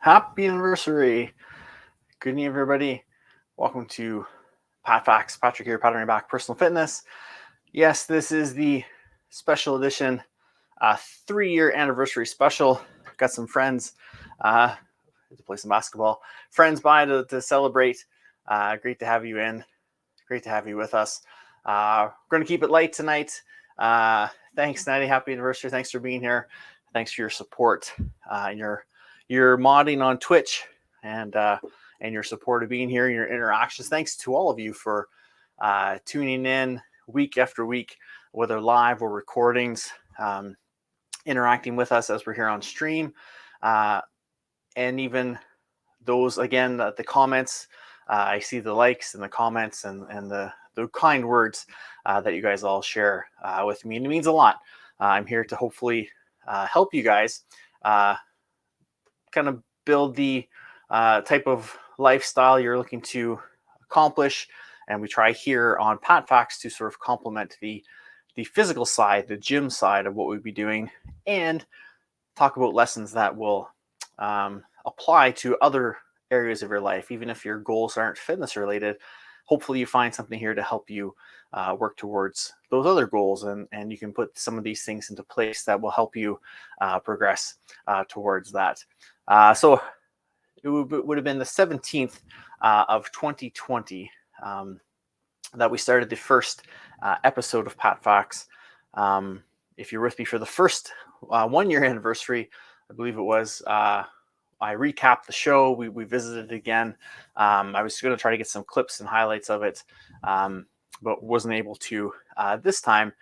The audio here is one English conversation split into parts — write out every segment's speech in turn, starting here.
Happy anniversary. Good evening, everybody. Welcome to PatFacts. Patrick here, Pattern Back Personal Fitness. Yes, this is the special edition 3-year anniversary special. Got some friends to play some basketball. Friends by to celebrate. Great to have you in. Great to have you with us. We're going to keep it light tonight. Thanks, Natty. Happy anniversary. Thanks for being here. Thanks for your support and your modding on Twitch and your support of being here and your interactions. Thanks to all of you for tuning in week after week, whether live or recordings, interacting with us as we're here on stream, and even those, again, the comments. I see the likes and the comments and the kind words that you guys all share with me, and it means a lot. I'm here to hopefully help you guys kind of build the type of lifestyle you're looking to accomplish. And we try here on PatFacts to sort of complement the physical side, the gym side of what we'd be doing, and talk about lessons that will apply to other areas of your life. Even if your goals aren't fitness related, hopefully you find something here to help you work towards those other goals, and you can put some of these things into place that will help you progress towards that. So it would have been the 17th of 2020 that we started the first episode of PatFacts. If you're with me for the first 1-year anniversary, I believe it was, I recapped the show. We visited it again. I was going to try to get some clips and highlights of it, but wasn't able to this time.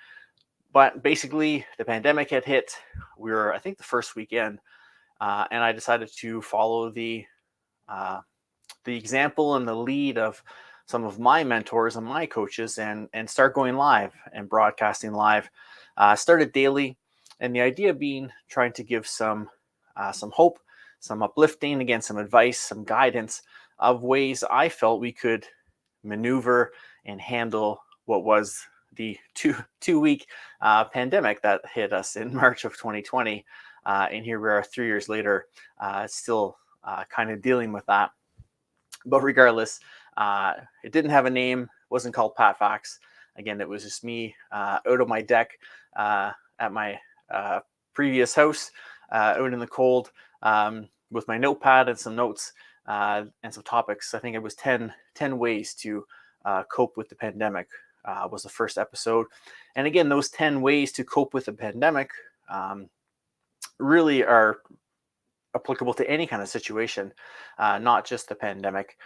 But basically, the pandemic had hit. We were, I think, the first weekend, and I decided to follow the example and the lead of some of my mentors and my coaches, and start going live and broadcasting live. Started daily, and the idea being trying to give some hope, some uplifting, again, some advice, some guidance of ways I felt we could maneuver and handle what was the two-week pandemic that hit us in March of 2020. And here we are 3 years later, still kind of dealing with that. But regardless, it didn't have a name, wasn't called PatFacts. Again, it was just me out of my deck at my previous house, out in the cold, with my notepad and some notes and some topics. I think it was 10 ways to cope with the pandemic was the first episode. And again, those 10 ways to cope with the pandemic really are applicable to any kind of situation, not just the pandemic.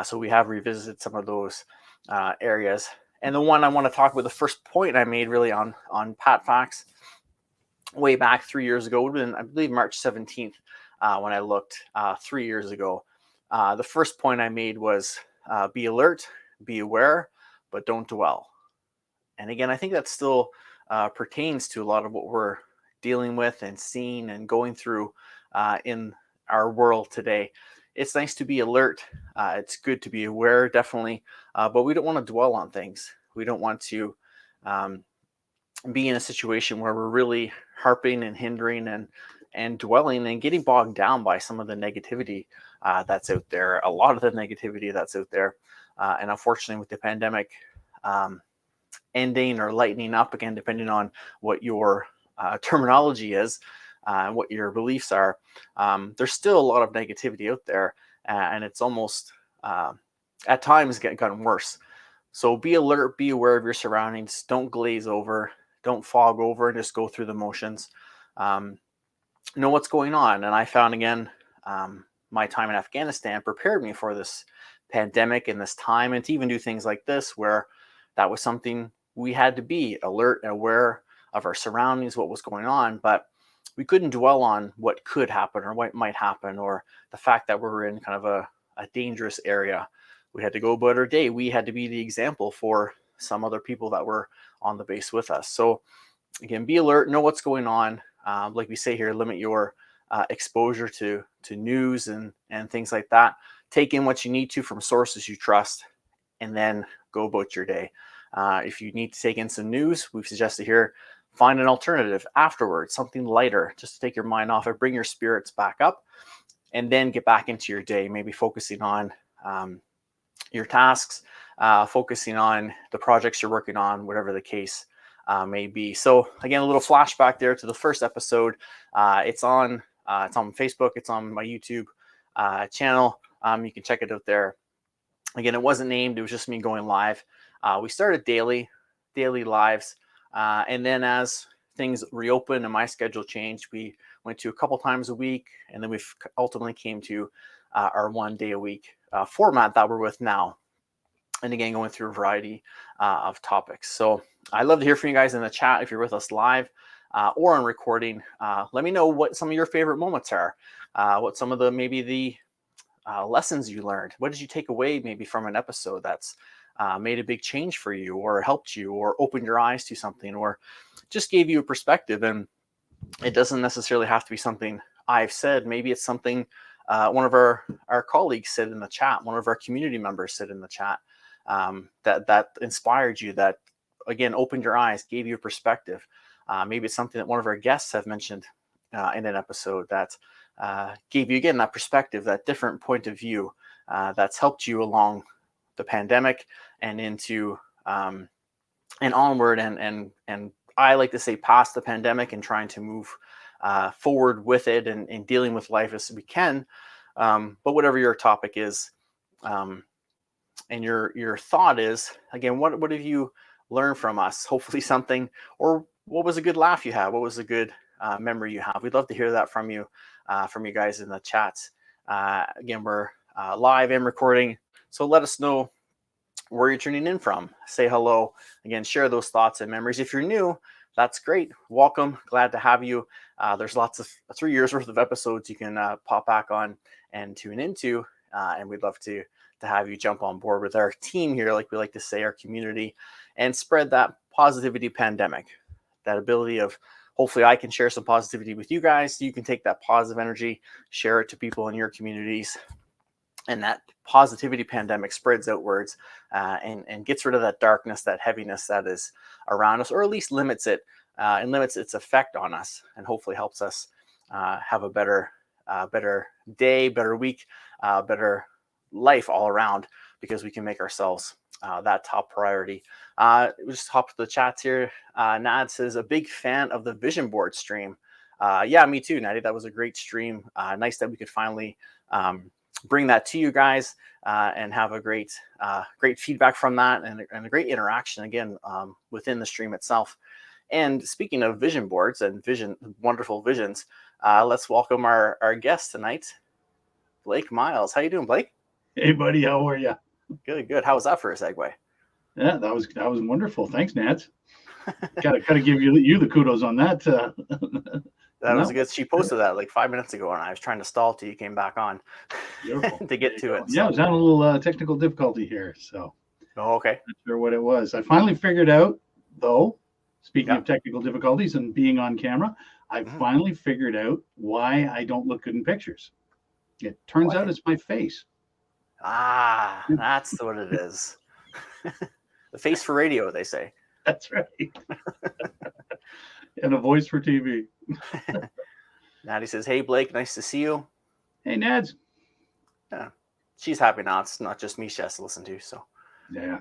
So we have revisited some of those areas. And the one I want to talk about, the first point I made really on PatFacts way back 3 years ago, would have been, I believe, March 17th when I looked 3 years ago. The first point I made was be alert, be aware, but don't dwell. And again, I think that still pertains to a lot of what we're dealing with and seeing and going through in our world today. It's nice to be alert. It's good to be aware, definitely, but we don't want to dwell on things. We don't want to be in a situation where we're really harping and hindering and dwelling and getting bogged down by some of the negativity that's out there, a lot of the negativity that's out there. And unfortunately, with the pandemic ending or lightening up, again, depending on what your terminology is, what your beliefs are, there's still a lot of negativity out there, and it's almost at times gotten worse. So be alert, be aware of your surroundings. Don't glaze over, don't fog over, and just go through the motions. Know what's going on. And I found, again, my time in Afghanistan prepared me for this pandemic and this time, and to even do things like this, where that was something we had to be alert and aware of our surroundings, what was going on, but we couldn't dwell on what could happen or what might happen, or the fact that we're in kind of a dangerous area. We had to go about our day. We had to be the example for some other people that were on the base with us. So again, be alert, know what's going on. Like we say here, limit your exposure to news and things like that. Take in what you need to from sources you trust, and then go about your day. If you need to take in some news, we've suggested here, find an alternative afterwards, something lighter, just to take your mind off it, bring your spirits back up. and then get back into your day, maybe focusing on your tasks, focusing on the projects you're working on, whatever the case may be. So again, a little flashback there to the first episode. It's on Facebook. It's on my YouTube channel. You can check it out there. Again, it wasn't named. It was just me going live. We started daily lives. And then as things reopened and my schedule changed, we went to a couple times a week. And then we ultimately came to our 1 day a week format that we're with now. And again, going through a variety of topics. So I'd love to hear from you guys in the chat if you're with us live or on recording. Let me know what some of your favorite moments are. What some of the maybe the lessons you learned. What did you take away maybe from an episode that's made a big change for you, or helped you, or opened your eyes to something, or just gave you a perspective? And it doesn't necessarily have to be something I've said. Maybe it's something one of our colleagues said in the chat, one of our community members said in the chat, that inspired you, that again opened your eyes, gave you a perspective. Maybe it's something that one of our guests have mentioned in an episode that gave you again that perspective, that different point of view that's helped you along the pandemic and into and onward, and I like to say past the pandemic, and trying to move forward with it and dealing with life as we can. But whatever your topic is, and your thought is, again, what have you learned from us? Hopefully something, or what was a good laugh you had? What was a good memory you have? We'd love to hear that from you guys in the chats. Again, we're live and recording, so let us know where you're tuning in from. Say hello. Again, share those thoughts and memories. If you're new, that's great. Welcome. Glad to have you. There's lots of 3 years worth of episodes you can pop back on and tune into. And we'd love to have you jump on board with our team here, like we like to say, our community, and spread that positivity pandemic. That ability of, hopefully I can share some positivity with you guys. You can take that positive energy, share it to people in your communities, and that positivity pandemic spreads outwards and gets rid of that darkness, that heaviness that is around us, or at least limits it and limits its effect on us, and hopefully helps us have a better day, better week, better life all around, because we can make ourselves that top priority. We just hop to the chats here. Nad says, a big fan of the vision board stream. Yeah, me too, Natty. That was a great stream. Nice that we could finally bring that to you guys and have a great feedback from that, and a great interaction again within the stream itself. And speaking of vision boards and wonderful visions, let's welcome our guest tonight, Blake Miles. How you doing, Blake? Hey, buddy. How are you? Good. How was that for a segue? Yeah, that was wonderful. Thanks, Nats. Gotta give you the kudos on that. That was good. She posted that like 5 minutes ago, and I was trying to stall till you came back on to get to it. Yeah, I was having a little technical difficulty here, so. Oh, okay. Not sure what it was. I finally figured out, though. Speaking of technical difficulties and being on camera, I finally figured out why I don't look good in pictures. It turns out it's my face. Ah, that's what it is. The face for radio, they say. That's right. And a voice for TV. Natty says, hey, Blake, nice to see you. Hey, Nads. Yeah, she's happy now. It's not just me she has to listen to. So yeah,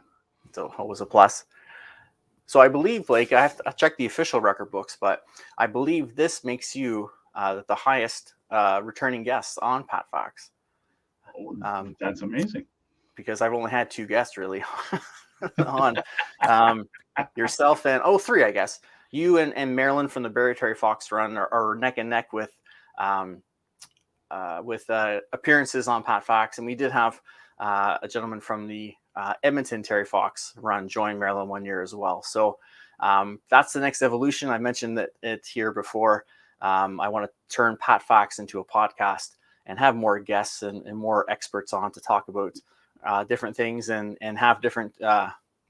so it was a plus. So I believe, Blake, I have to check the official record books, but I believe this makes you the highest returning guest on PatFacts. That's amazing. Because I've only had 2 guests really on yourself and 3, I guess. You and Marilyn from the Barry Terry Fox run are neck and neck with appearances on PatFacts, and we did have a gentleman from the Edmonton Terry Fox run join Marilyn 1 year as well. So that's the next evolution. I mentioned it here before. I want to turn PatFacts into a podcast and have more guests and more experts on to talk about different things and have different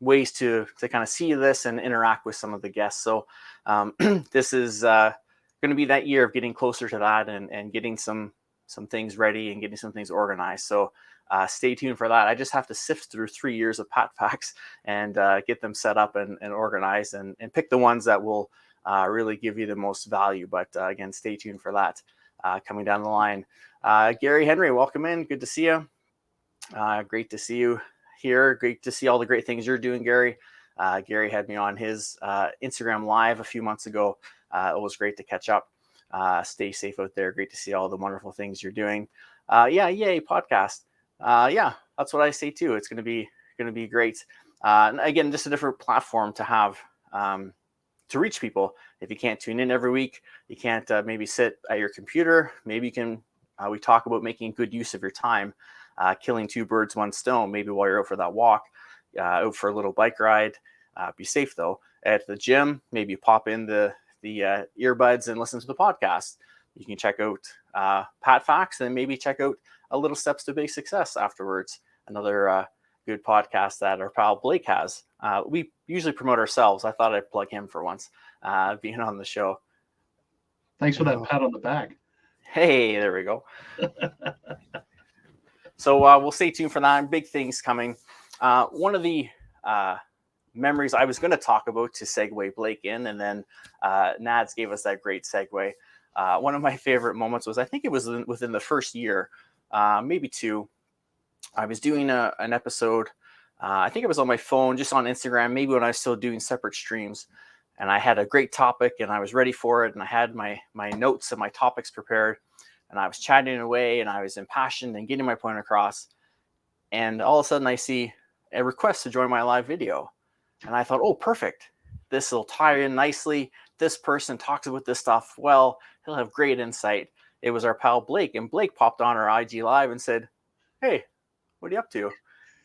ways to kind of see this and interact with some of the guests. So this is going to be that year of getting closer to that and getting some things ready and getting some things organized. So stay tuned for that. I just have to sift through 3 years of PatFacts and get them set up and organized and pick the ones that will really give you the most value. But again, stay tuned for that coming down the line. Gary Henry, welcome in. Good to see you. Great to see you here. Great to see all the great things you're doing, Gary. Gary had me on his Instagram Live a few months ago. It was great to catch up. Stay safe out there. Great to see all the wonderful things you're doing. Yay, podcast. Yeah, that's what I say too. It's going to be great. And again, just a different platform to have to reach people. If you can't tune in every week, you can't maybe sit at your computer. Maybe you can. We talk about making good use of your time. Killing two birds, one stone, maybe while you're out for that walk, out for a little bike ride. Be safe though. At the gym, maybe pop in the earbuds and listen to the podcast. You can check out PatFacts and maybe check out a Little Steps to Big Success afterwards. Another good podcast that our pal Blake has. We usually promote ourselves. I thought I'd plug him for once, being on the show. Thanks for that pat on the back. Hey, there we go. So we'll stay tuned for that. Big things coming. One of the memories I was going to talk about to segue Blake in, and then Nads gave us that great segue. One of my favorite moments was, I think it was within the first year, maybe two. I was doing an episode. I think it was on my phone, just on Instagram, maybe when I was still doing separate streams. And I had a great topic and I was ready for it. And I had my notes and my topics prepared. And I was chatting away and I was impassioned and getting my point across. And all of a sudden I see a request to join my live video. And I thought, oh, perfect. This will tie in nicely. This person talks about this stuff well. He'll have great insight. It was our pal Blake. And Blake popped on our IG Live and said, hey, what are you up to?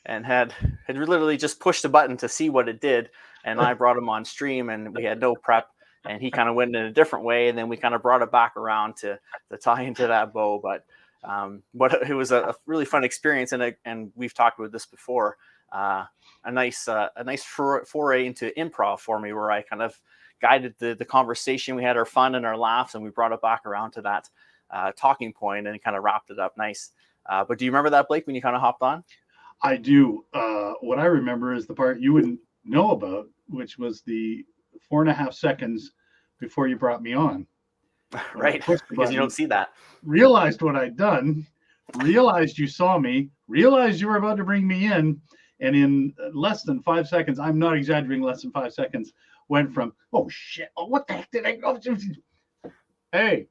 And had literally just pushed a button to see what it did. And I brought him on stream and we had no prep. And he kind of went in a different way. And then we kind of brought it back around to tie into that bow. But it was a really fun experience. And we've talked about this before. A nice foray into improv for me, where I kind of guided the conversation. We had our fun and our laughs, and we brought it back around to that talking point and kind of wrapped it up nice. But do you remember that, Blake, when you kind of hopped on? I do. What I remember is the part you wouldn't know about, which was the 4.5 seconds before you brought me on. Right, because you don't see that. Realized what I'd done, realized you saw me, realized you were about to bring me in, and in less than 5 seconds, I'm not exaggerating, less than 5 seconds, went from, oh shit, oh, what the heck did I go? Hey,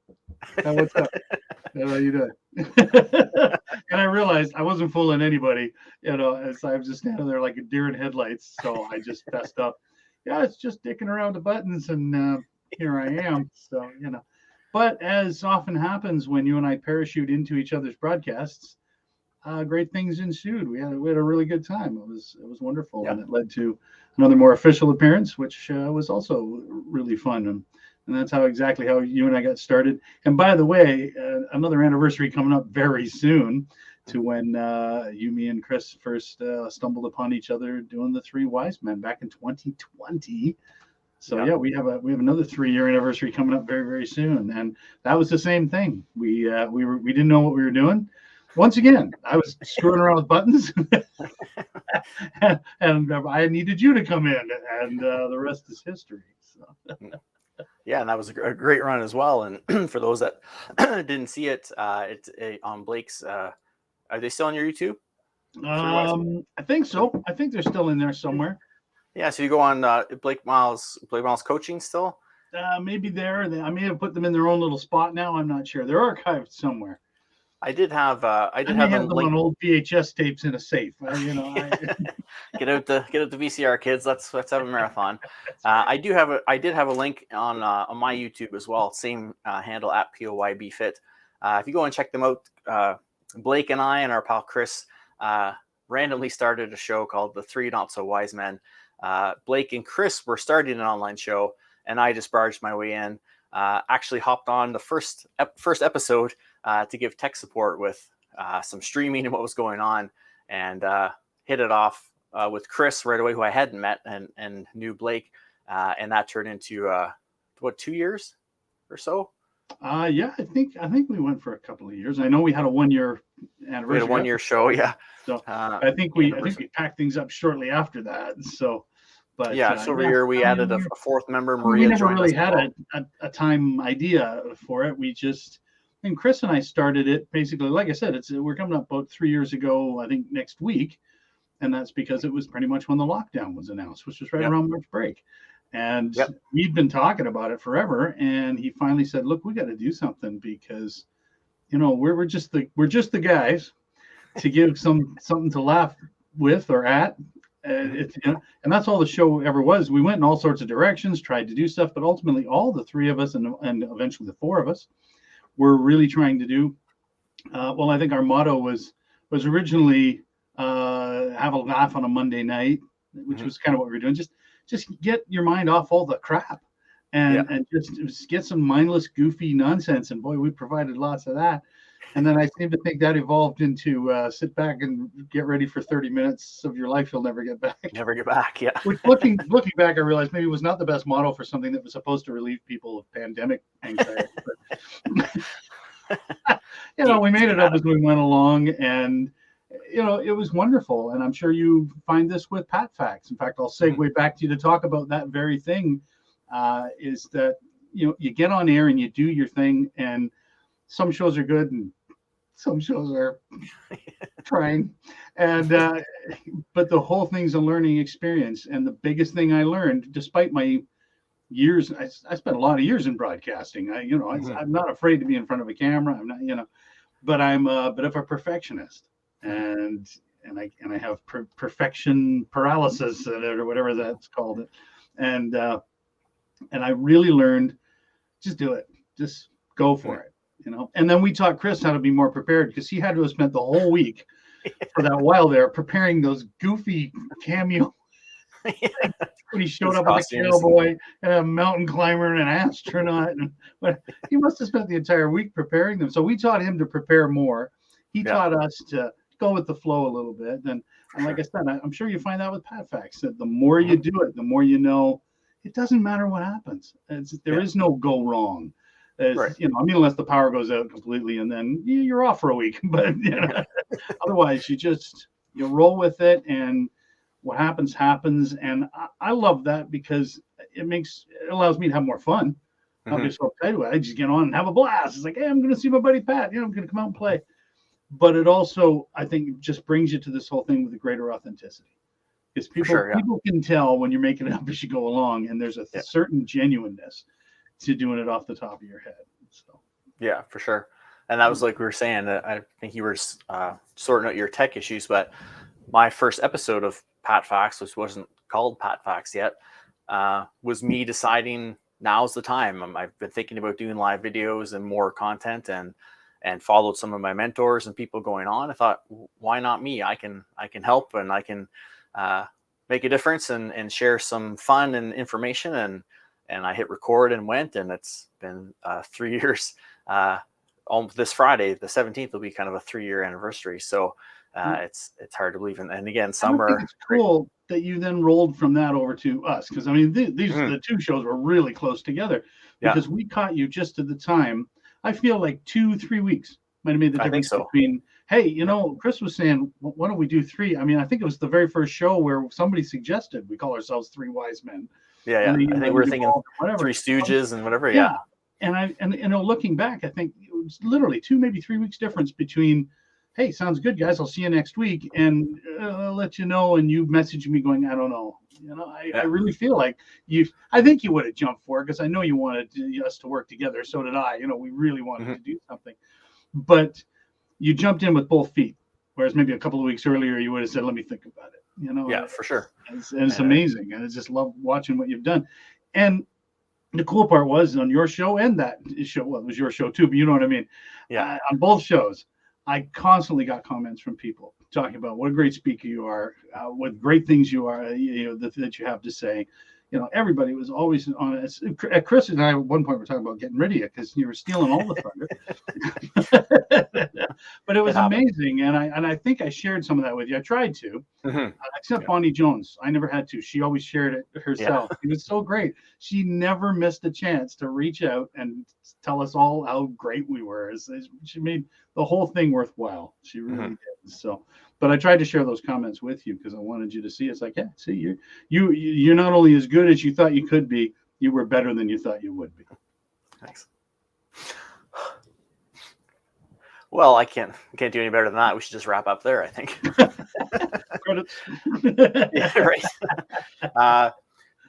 what's up? How you doing? And I realized I wasn't fooling anybody, as I was just standing there like a deer in headlights. So I just fessed up. Yeah, it's just dicking around the buttons, and here I am. So, but as often happens when you and I parachute into each other's broadcasts, great things ensued. We had a really good time. It was wonderful, and it led to another more official appearance, which was also really fun. And that's exactly how you and I got started. And by the way, another anniversary coming up very soon to when you, me, and Chris first stumbled upon each other doing the Three Wise Men back in 2020. So we have another 3-year anniversary coming up very, very soon. And that was the same thing. We didn't know what we were doing. Once again, I was screwing around with buttons, and I needed you to come in, and the rest is history. So. Yeah, and that was a great run as well. And for those that didn't see it, it's on Blake's. Are they still on your YouTube? I think so. I think they're still in there somewhere. Yeah, so you go on Blake Miles Coaching still. Maybe there. I may have put them in their own little spot now. I'm not sure. They're archived somewhere. I did have them on old VHS tapes in a safe. Get out the VCR, kids. Let's have a marathon. I did have a link on my YouTube as well. Same handle at POYBFit. If you go and check them out, Blake and I and our pal Chris randomly started a show called The Three Not So Wise Men. Blake and Chris were starting an online show, and I just barged my way in. Actually hopped on the first episode to give tech support with some streaming and what was going on, and hit it off with Chris right away, who I hadn't met, and knew Blake, and that turned into 2 years or so. Yeah, I think we went for a couple of years. I know we had a 1-year anniversary. We had a 1-year show, yeah. So I think we packed things up shortly after that. So. But over here we added a fourth member, Maria. We never really had a time idea for it. We just And Chris and I started it basically, like I said, we're coming up about 3 years ago, I think next week. And that's because it was pretty much when the lockdown was announced, which was right around March break. And we'd been talking about it forever. And he finally said, look, we got to do something because, we're just the guys to give something to laugh with or at. And that's all the show ever was. We went in all sorts of directions, tried to do stuff, but ultimately all the three of us and eventually the four of us were really trying to do. I think our motto was originally have a laugh on a Monday night, which was kind of what we were doing. Just get your mind off all the crap and just get some mindless, goofy nonsense. And boy, we provided lots of that. And then I seem to think that evolved into sit back and get ready for 30 minutes of your life you'll never get back. Never get back, yeah. Which looking back, I realized maybe was not the best model for something that was supposed to relieve people of pandemic anxiety. But, we made it up as we went along, and it was wonderful. And I'm sure you find this with PatFacts. In fact, I'll segue back to you to talk about that very thing. Is that you get on air and you do your thing, and some shows are good and some shows are trying, and but the whole thing's a learning experience. And the biggest thing I learned, despite my years, I spent a lot of years in broadcasting. I'm not afraid to be in front of a camera. I'm not, but I'm a bit of a perfectionist, and I have perfection paralysis or whatever that's called, and I really learned, just do it, just go for it. And then we taught Chris how to be more prepared, because he had to have spent the whole week for that while there preparing those goofy cameo. When he showed up with a cowboy and a mountain climber and an astronaut, but he must have spent the entire week preparing them. So we taught him to prepare more. He taught us to go with the flow a little bit. And like I said, I'm sure you find that with PatFacts, that the more you do it, the more it doesn't matter what happens. There is no go wrong. Unless the power goes out completely and then you're off for a week. But otherwise, you roll with it, and what happens. And I love that because it allows me to have more fun. I'll be so excited. I just get on and have a blast. It's like, hey, I'm going to see my buddy Pat. I'm going to come out and play. But it also, I think, just brings you to this whole thing with a greater authenticity. Because people can tell when you're making it up as you go along, and there's a certain genuineness to doing it off the top of your head. So yeah, for sure. And that was like we were saying, I think you were sorting out your tech issues, but my first episode of PatFacts, which wasn't called PatFacts yet, was me deciding now's the time. I've been thinking about doing live videos and more content, and followed some of my mentors and people going on. I thought, why not me? I can help, and I can make a difference and share some fun and information. And I hit record and went, and it's been 3 years. This Friday, the 17th, will be kind of a 3-year anniversary. So it's hard to believe. And again, it's cool that you then rolled from that over to us, because these the two shows were really close together, because we caught you just at the time. I feel like 2-3 weeks might have made the difference between. Hey, Chris was saying, why don't we do 3? I think it was the very first show where somebody suggested we call ourselves 3 wise men. I think we were thinking 3 Stooges and whatever. Yeah. And looking back, I think it was literally 2, maybe 3 weeks difference between, hey, sounds good, guys, I'll see you next week, and I'll let you know, and you messaged me going, I don't know. I really feel like I think you would have jumped for it, because I know you wanted us to work together. So did I. We really wanted to do something. But you jumped in with both feet, whereas maybe a couple of weeks earlier you would have said, let me think about it. Yeah, for sure. It's amazing. And I just love watching what you've done. And the cool part was on your show and that show, well, it was your show too, but you know what I mean? Yeah. On both shows, I constantly got comments from people talking about what a great speaker you are, what great things you are, that you have to say. Everybody was always on it. Chris and I at one point were talking about getting rid of you because you were stealing all the thunder. But it was amazing, and I think I shared some of that with you. I tried to, except Bonnie Jones. I never had to. She always shared it herself. It was so great. She never missed a chance to reach out and tell us all how great we were. She made the whole thing worthwhile. She really did. So. But I tried to share those comments with you because I wanted you to see. It's like, yeah, see, you're not only as good as you thought you could be, you were better than you thought you would be. Thanks. Well, I can't do any better than that. We should just wrap up there, I think. Credits. Yeah,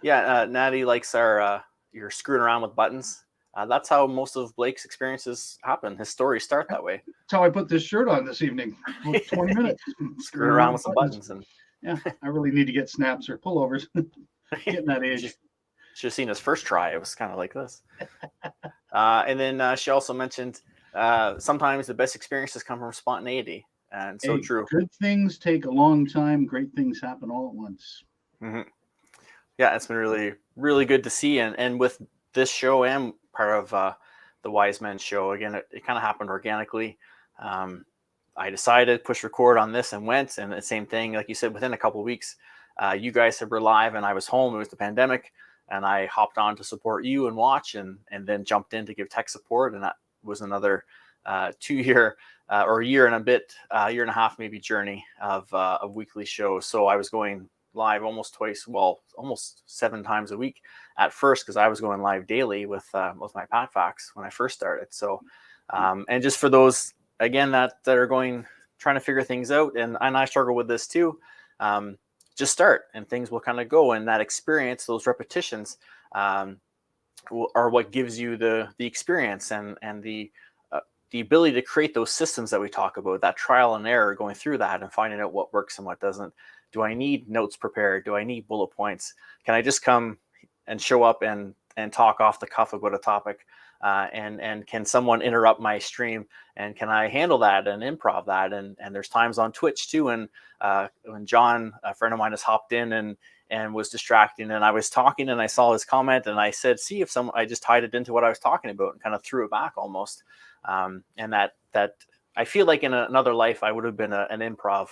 right. Natty likes our you're screwing around with buttons. That's how most of Blake's experiences happen. His stories start that way. That's how I put this shirt on this evening. 20 minutes. Screwing around with some buttons. And yeah, I really need to get snaps or pullovers. Getting that age. Should have seen his first try. It was kind of like this. And then she also mentioned sometimes the best experiences come from spontaneity. And so true. Good things take a long time. Great things happen all at once. Mm-hmm. Yeah, it's been really, really good to see. And with this show and part of the Wise Men show, again, it kind of happened organically. I decided push record on this and went, and the same thing, like you said, within a couple of weeks, you guys were live and I was home. It was the pandemic, and I hopped on to support you and watch, and then jumped in to give tech support, and that was another 2 year or a year and a bit, year and a half maybe journey of weekly shows. So I was going live almost 7 times a week at first, because I was going live daily with my PatFacts when I first started. So and just for those again that are trying to figure things out, and I struggle with this too, just start and things will kind of go, and that experience, those repetitions are what gives you the experience and the ability to create those systems that we talk about, that trial and error, going through that and finding out what works and what doesn't. Do I need notes prepared? Do I need bullet points? Can I just come and show up and talk off the cuff about a topic? And can someone interrupt my stream? And can I handle that and improv that? And there's times on Twitch too, and when John, a friend of mine, has hopped in and was distracting, and I was talking and I saw his comment, and I said, see if I just tied it into what I was talking about and kind of threw it back almost. And that I feel like in another life I would have been an improv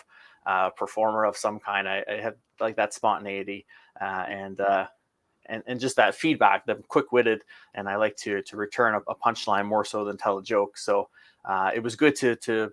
performer of some kind. I had like that spontaneity and just that feedback, the quick-witted, and I like to return a punchline more so than tell a joke. So it was good to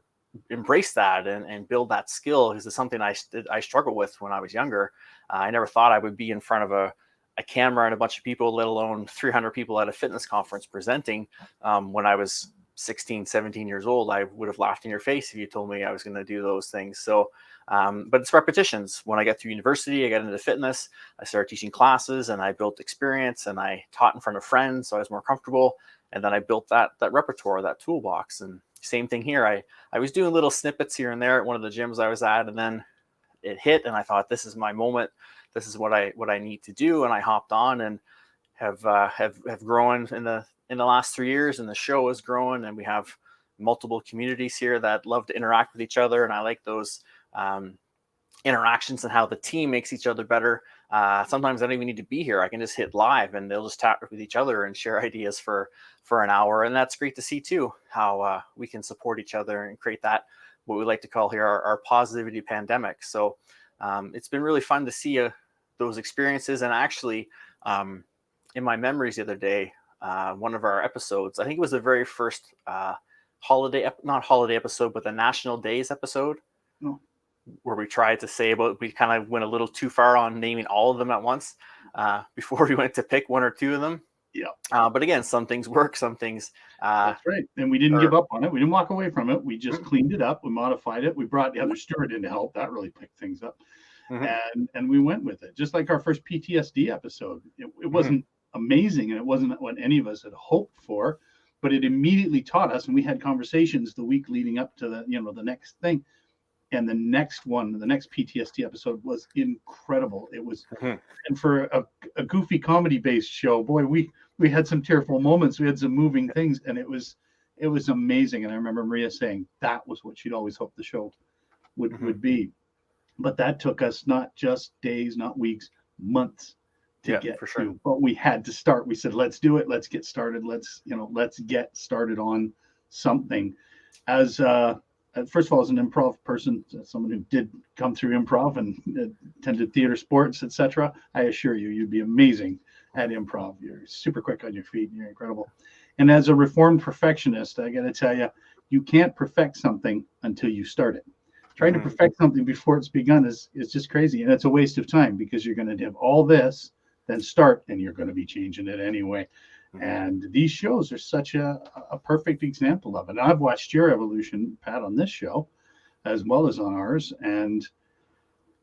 embrace that and build that skill, because it's something I struggled with when I was younger. I never thought I would be in front of a camera and a bunch of people, let alone 300 people at a fitness conference presenting. When I was 16, 17 years old, I would have laughed in your face if you told me I was going to do those things. So, but it's repetitions. When I got through university, I got into fitness, I started teaching classes, and I built experience, and I taught in front of friends, so I was more comfortable. And then I built that repertoire, that toolbox. And same thing here. I was doing little snippets here and there at one of the gyms I was at, and then it hit, and I thought, this is my moment. This is what I need to do. And I hopped on and have grown in the last 3 years, and the show is growing, and we have multiple communities here that love to interact with each other. And I like those interactions and how the team makes each other better. Sometimes I don't even need to be here. I can just hit live and they'll just chat with each other and share ideas for an hour. And that's great to see too, how we can support each other and create that, what we like to call here our positivity pandemic. So it's been really fun to see those experiences. And actually in my memories the other day, one of our episodes, I think it was the very first not holiday episode, but the National Days episode, where we tried to say we kind of went a little too far on naming all of them at once before we went to pick one or two of them. Yeah. But again, some things work, some things. That's right. And we didn't give up on it. We didn't walk away from it. We just cleaned it up. We modified it. We brought the other steward in to help. That really picked things up. And we went with it. Just like our first PTSD episode. It wasn't amazing, and it wasn't what any of us had hoped for, but it immediately taught us, and we had conversations the week leading up to the next thing. And the next PTSD episode was incredible. It was, and for a goofy comedy-based show, boy, we had some tearful moments. We had some moving things, and it was amazing. And I remember Maria saying that was what she'd always hoped the show would be. But that took us not just days, not weeks, months to get to. But we had to start. We said, let's do it. Let's get started. Let's get started on something. As first of all, as an improv person, as someone who did come through improv and attended theater, sports, etc., I assure you, you'd be amazing at improv. You're super quick on your feet. You're incredible. And as a reformed perfectionist, I got to tell you, you can't perfect something until you start it. Trying to perfect something before it's begun is just crazy. And it's a waste of time, because you're going to have all this, then start, and you're going to be changing it anyway. And these shows are such a perfect example of it. And I've watched your evolution, Pat, on this show, as well as on ours. And,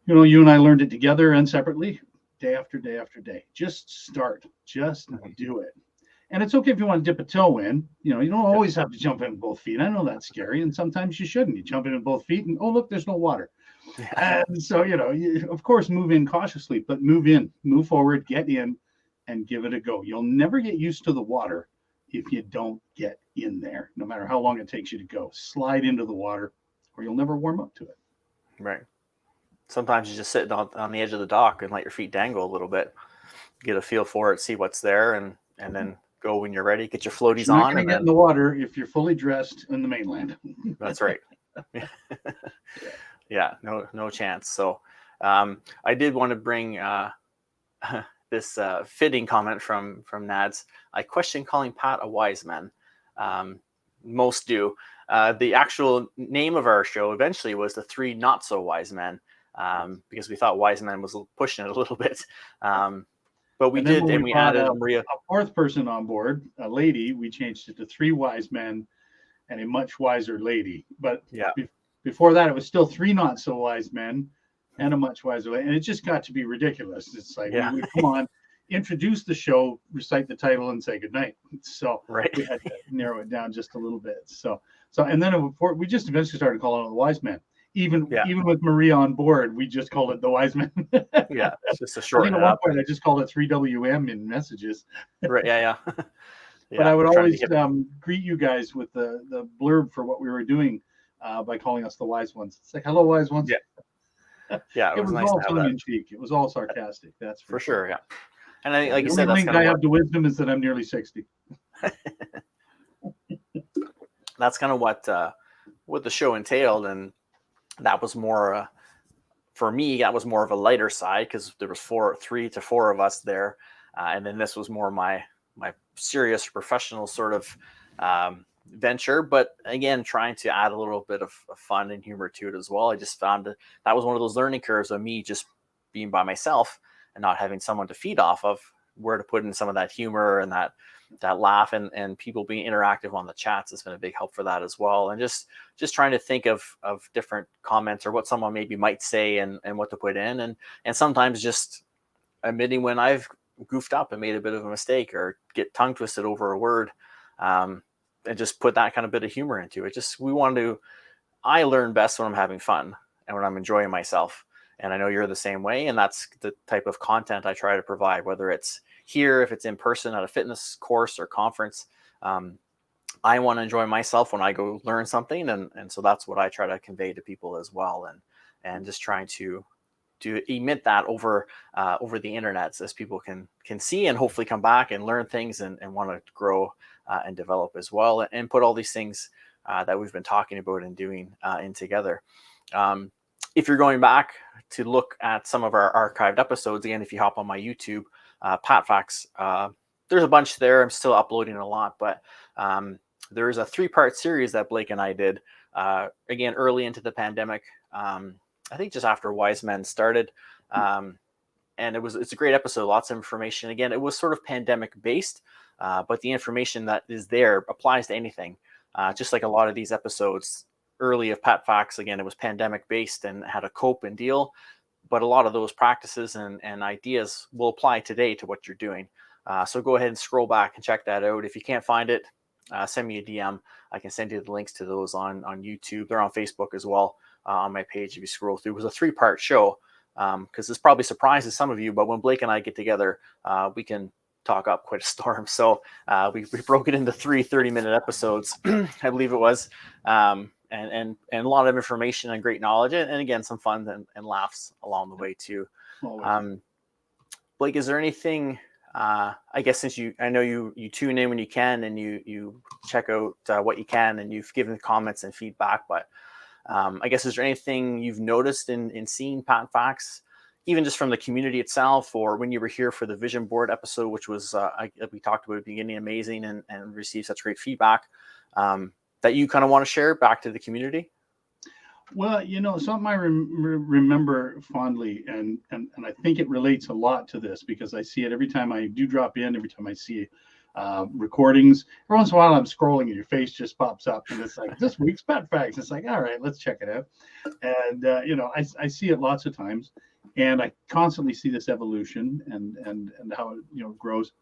you and I learned it together and separately, day after day after day. Just start, just do it. And it's okay if you want to dip a toe in. You don't always have to jump in with both feet. I know that's scary. And sometimes you shouldn't. You jump in with both feet and, oh, look, there's no water. Yeah. And so, you, of course, move in cautiously, but move forward, get in, and give it a go. You'll never get used to the water if you don't get in there, no matter how long it takes you to go. Slide into the water, or you'll never warm up to it. Right. Sometimes you just sit on the edge of the dock and let your feet dangle a little bit, get a feel for it, see what's there, and then go when you're ready. Get your floaties on. You're not on. going to get in the water if you're fully dressed in the mainland. That's right. Yeah, no chance. So I did want to bring this fitting comment from Nads. I question calling Pat a wise man. Most do. The actual name of our show eventually was the Three Not So Wise Men, because we thought wise man was pushing it a little bit. But we did, and we added Maria. A fourth person on board, a lady. We changed it to Three Wise Men and a Much Wiser Lady. But yeah, before that, it was still Three Not So Wise Men and a Much Wiser Lady. And it just got to be ridiculous. It's like, we would come on, introduce the show, recite the title, and say goodnight. So we had to narrow it down just a little bit. So and then we just eventually started calling it the Wise Men. Even with Maria on board, we just called it the Wise Men. Yeah, it's just a short. At one point, I just called it 3WM in messages. Right. Yeah. But I would always greet you guys with the blurb for what we were doing by calling us the Wise Ones. It's like, hello, Wise Ones. Yeah. It was nice all tongue in cheek. It was all sarcastic. That's for sure. Yeah. And I, like you said, that's I have the wisdom is that I'm nearly 60. That's kind of what the show entailed, and that was more for me. That was more of a lighter side because there was 3 to 4 of us there, and then this was more my serious professional sort of venture. But again, trying to add a little bit of fun and humor to it as well. I just found that was one of those learning curves of me just being by myself and not having someone to feed off of, where to put in some of that humor and that laugh, and people being interactive on the chats has been a big help for that as well. And just trying to think of different comments or what someone maybe might say and what to put in. And sometimes just admitting when I've goofed up and made a bit of a mistake or get tongue twisted over a word, and just put that kind of bit of humor into it. I learn best when I'm having fun and when I'm enjoying myself. And I know you're the same way. And that's the type of content I try to provide, whether it's here, if it's in person at a fitness course or conference. I want to enjoy myself when I go learn something. And so that's what I try to convey to people as well. And just trying to emit that over the internet as people can see and hopefully come back and learn things and want to grow and develop as well, and put all these things that we've been talking about and doing in together. If you're going back to look at some of our archived episodes, again, if you hop on my YouTube, PatFacts, there's a bunch there. I'm still uploading a lot, but there's a 3-part series that Blake and I did, again, early into the pandemic. I think just after Wise Men started. And it's a great episode, lots of information. Again, it was sort of pandemic based, but the information that is there applies to anything. Just like a lot of these episodes early of PatFacts, again, it was pandemic based and how to cope and deal. But a lot of those practices and ideas will apply today to what you're doing. So go ahead and scroll back and check that out. If you can't find it, send me a DM. I can send you the links to those on YouTube. They're on Facebook as well, on my page if you scroll through. It was a 3-part show, because this probably surprises some of you, but when Blake and I get together, we can talk up quite a storm. So we broke it into 3 30-minute episodes, I believe it was, and a lot of information and great knowledge, and again, some fun and laughs along the way too. Blake, is there anything, I guess, since I know you tune in when you can and you check out what you can, and you've given comments and feedback, but I guess, is there anything you've noticed in seeing PatFacts, even just from the community itself, or when you were here for the vision board episode, which was, we talked about at the beginning, amazing, and received such great feedback, that you kind of want to share back to the community? Well, something I remember fondly, and I think it relates a lot to this, because I see it every time I do drop in, every time I see recordings. Every once in a while, I'm scrolling and your face just pops up, and it's like this week's PatFacts. It's like, all right, let's check it out. And I see it lots of times, and I constantly see this evolution and how it grows.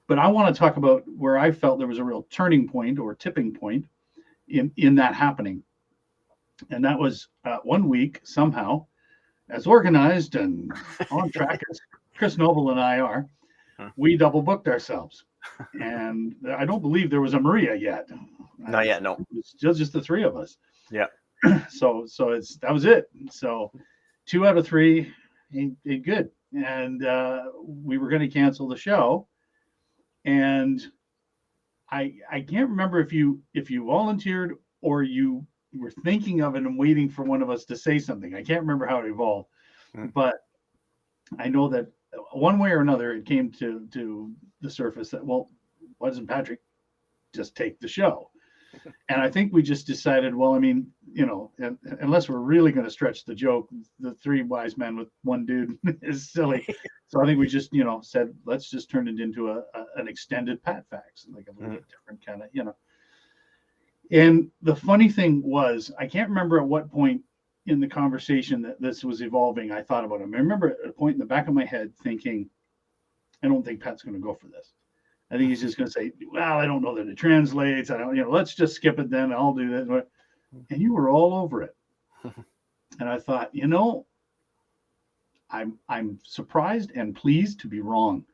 But I want to talk about where I felt there was a real turning point or tipping point in that happening, and that was one week somehow, as organized and on track as Chris Noble and I are, we double booked ourselves. And I don't believe there was a Maria yet. Not yet, no. It's just the three of us. Yeah. So that was it. So 2 out of 3 ain't good. And we were going to cancel the show. And I can't remember if you volunteered or you were thinking of it and waiting for one of us to say something. I can't remember how it evolved, but I know that one way or another it came to the surface that, well, why doesn't Patrick just take the show? And I think we just decided, well, I mean, unless we're really going to stretch the joke, the 3 wise men with 1 dude is silly. So I think we just, said, let's just turn it into an extended PatFacts, like a little bit different kind of, And the funny thing was, I can't remember at what point in the conversation that this was evolving, I thought about him. I remember at a point in the back of my head thinking, I don't think Pat's going to go for this. I think he's just going to say, well, I don't know that it translates. I don't, let's just skip it then. I'll do that. And you were all over it. And I thought, I'm surprised and pleased to be wrong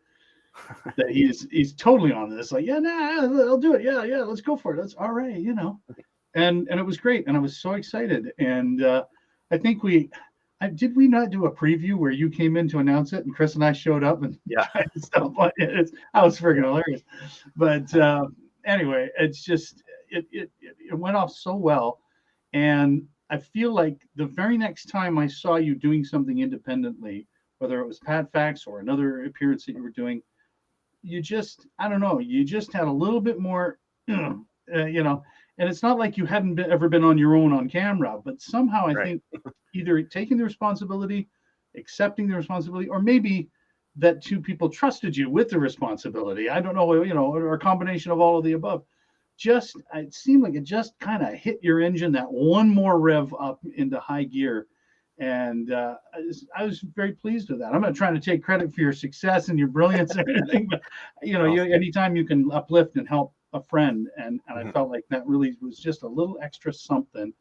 that he's totally on this. Like, yeah, I'll do it. Yeah, let's go for it. That's all right, And it was great. And I was so excited. And I think did we not do a preview where you came in to announce it and Chris and I showed up and stuff? I was freaking hilarious. But anyway, it's just it went off so well, and I feel like the very next time I saw you doing something independently, whether it was PatFacts or another appearance that you were doing, you just had a little bit more, and it's not like you hadn't ever been on your own on camera, but somehow I think either taking the responsibility, accepting the responsibility, or maybe that 2 people trusted you with the responsibility. I don't know, or a combination of all of the above. It seemed like it just kind of hit your engine that one more rev up into high gear. And I was very pleased with that. I'm not trying to take credit for your success and your brilliance and everything, but anytime you can uplift and help a friend, and I felt like that really was just a little extra something.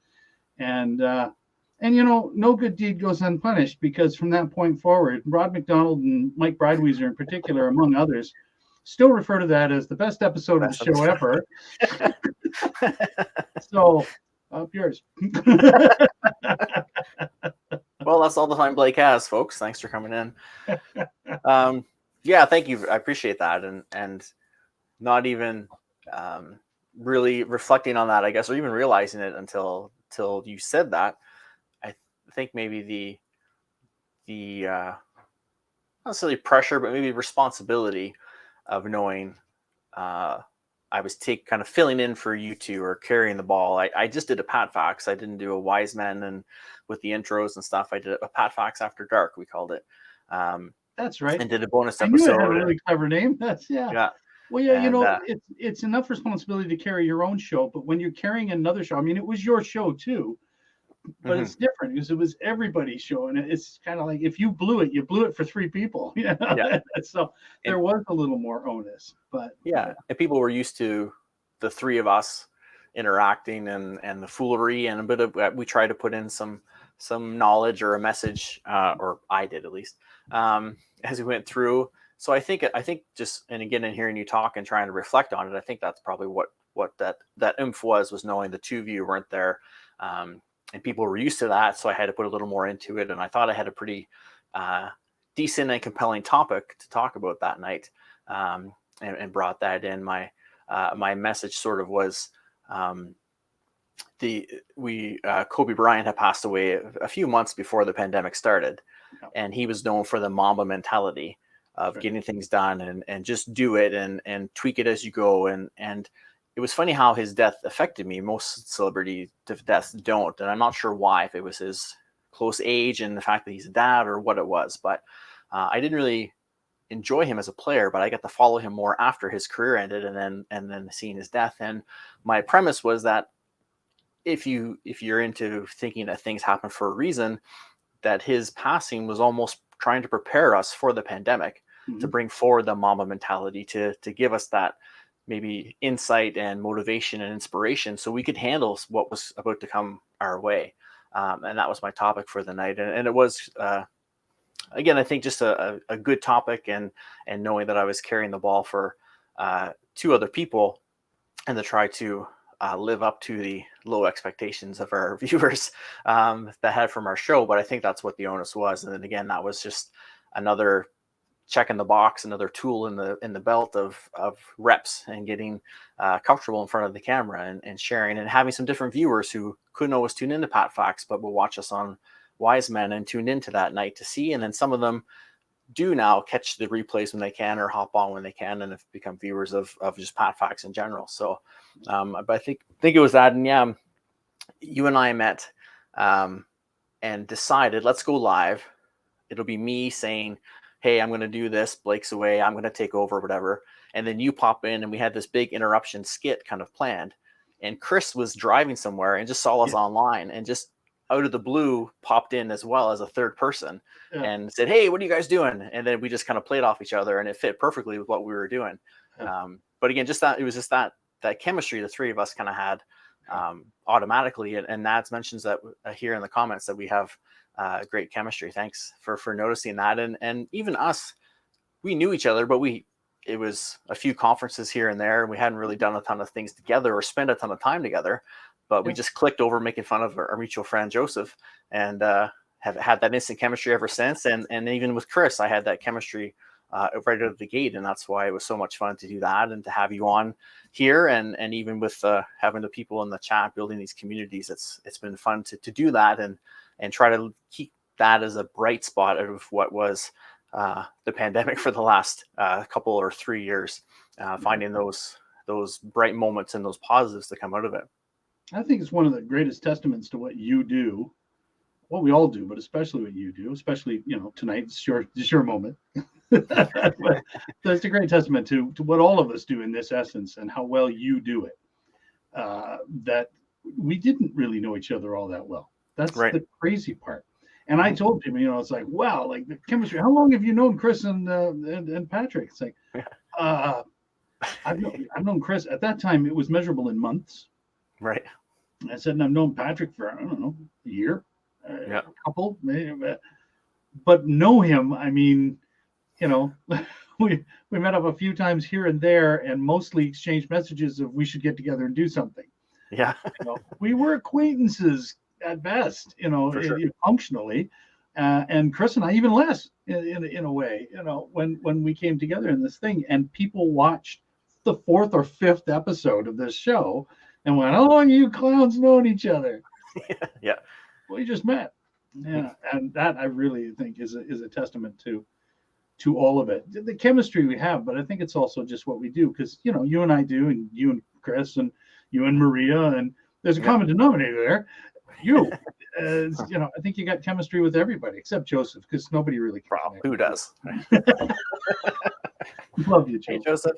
And no good deed goes unpunished, because from that point forward, Rod McDonald and Mike Brideweezer in particular, among others, still refer to that as the best episode of the show ever. So, up yours. Well, that's all the time Blake has, folks. Thanks for coming in. Thank you. I appreciate that, and not even really reflecting on that, I guess, or even realizing it until you said that. I think maybe the not necessarily pressure, but maybe responsibility of knowing I was kind of filling in for you 2 or carrying the ball. I just did a PatFacts. I didn't do a Wise Men and with the intros and stuff. I did a PatFacts After Dark, we called it. That's right. And did a bonus episode. I knew it had a really clever name. That's yeah. Well, yeah, it's enough responsibility to carry your own show, but when you're carrying another show, I mean, it was your show too, but it's different because it was everybody's show, and it's kind of like if you blew it for 3 people. So there was a little more onus, but and people were used to the 3 of us interacting and the foolery, and a bit of we tried to put in some knowledge or a message, or I did at least, as we went through. So I think just, and again, in hearing you talk and trying to reflect on it, I think that's probably what that oomph was knowing the 2 of you weren't there, and people were used to that. So I had to put a little more into it, and I thought I had a pretty decent and compelling topic to talk about that night, and brought that in. My message sort of was, Kobe Bryant had passed away a few months before the pandemic started, and he was known for the Mamba mentality of getting things done and just do it and tweak it as you go. And it was funny how his death affected me. Most celebrity deaths don't, and I'm not sure why, if it was his close age and the fact that he's a dad or what it was, but I didn't really enjoy him as a player, but I got to follow him more after his career ended, and then seeing his death. And my premise was that if you're into thinking that things happen for a reason, that his passing was almost trying to prepare us for the pandemic, to bring forward the Mamba mentality, to give us that maybe insight and motivation and inspiration so we could handle what was about to come our way. And that was my topic for the night. And it was, again, I think just a good topic, and knowing that I was carrying the ball for two other people, and to try to live up to the low expectations of our viewers that had from our show. But I think that's what the onus was. And then again, that was just another check in the box, another tool in the belt of reps, and getting comfortable in front of the camera, and sharing, and having some different viewers who couldn't always tune into PatFacts, but will watch us on Wise Men and tuned into that night to see. And then some of them do now catch the replays when they can, or hop on when they can, and have become viewers of just PatFacts in general. So, but I think it was that. And yeah, you and I met and decided, let's go live. It'll be me saying, hey, I'm going to do this. Blake's away. I'm going to take over, whatever. And then you pop in, and we had this big interruption skit kind of planned. And Chris was driving somewhere and just saw us online, and just out of the blue popped in as well as a third person and said, hey, what are you guys doing? And then we just kind of played off each other, and it fit perfectly with what we were doing. But again, it was just that chemistry the three of us kind of had automatically. And Nads mentions that here in the comments, that we have great chemistry. Thanks for noticing that. And even us, we knew each other, but it was a few conferences here and there, and we hadn't really done a ton of things together or spent a ton of time together. But we just clicked over making fun of our mutual friend Joseph, and have had that instant chemistry ever since. And even with Chris, I had that chemistry right out of the gate, and that's why it was so much fun to do that, and to have you on here, and even with having the people in the chat, building these communities. It's been fun to do that, and try to keep that as a bright spot out of what was the pandemic for the last couple or 3 years, finding those bright moments and those positives that come out of it. I think it's one of the greatest testaments to what you do, what we all do, but especially what you do, especially, tonight, it's your moment. But that's a great testament to what all of us do in this essence, and how well you do it. That we didn't really know each other all that well. That's right. The crazy part. And I told him, it's like, wow, like the chemistry. How long have you known Chris and Patrick? It's like, I've known Chris. At that time, it was measurable in months. Right. I said, and I've known Patrick for, I don't know, a year, a couple, maybe, but know him. I mean, we met up a few times here and there, and mostly exchanged messages of we should get together and do something. Yeah. We were acquaintances at best, functionally, and Chris and I even less in a way, when we came together in this thing, and people watched the 4th or 5th episode of this show and went, how long have you clowns known each other? Yeah. We just met. Yeah. And that, I really think is a testament to all of it, the chemistry we have. But I think it's also just what we do, because, you and I do, and you and Chris, and you and Maria, and there's a common denominator there. I think you got chemistry with everybody except Joseph, because nobody really cares. Who does? Love you, Joseph. Hey, Joseph.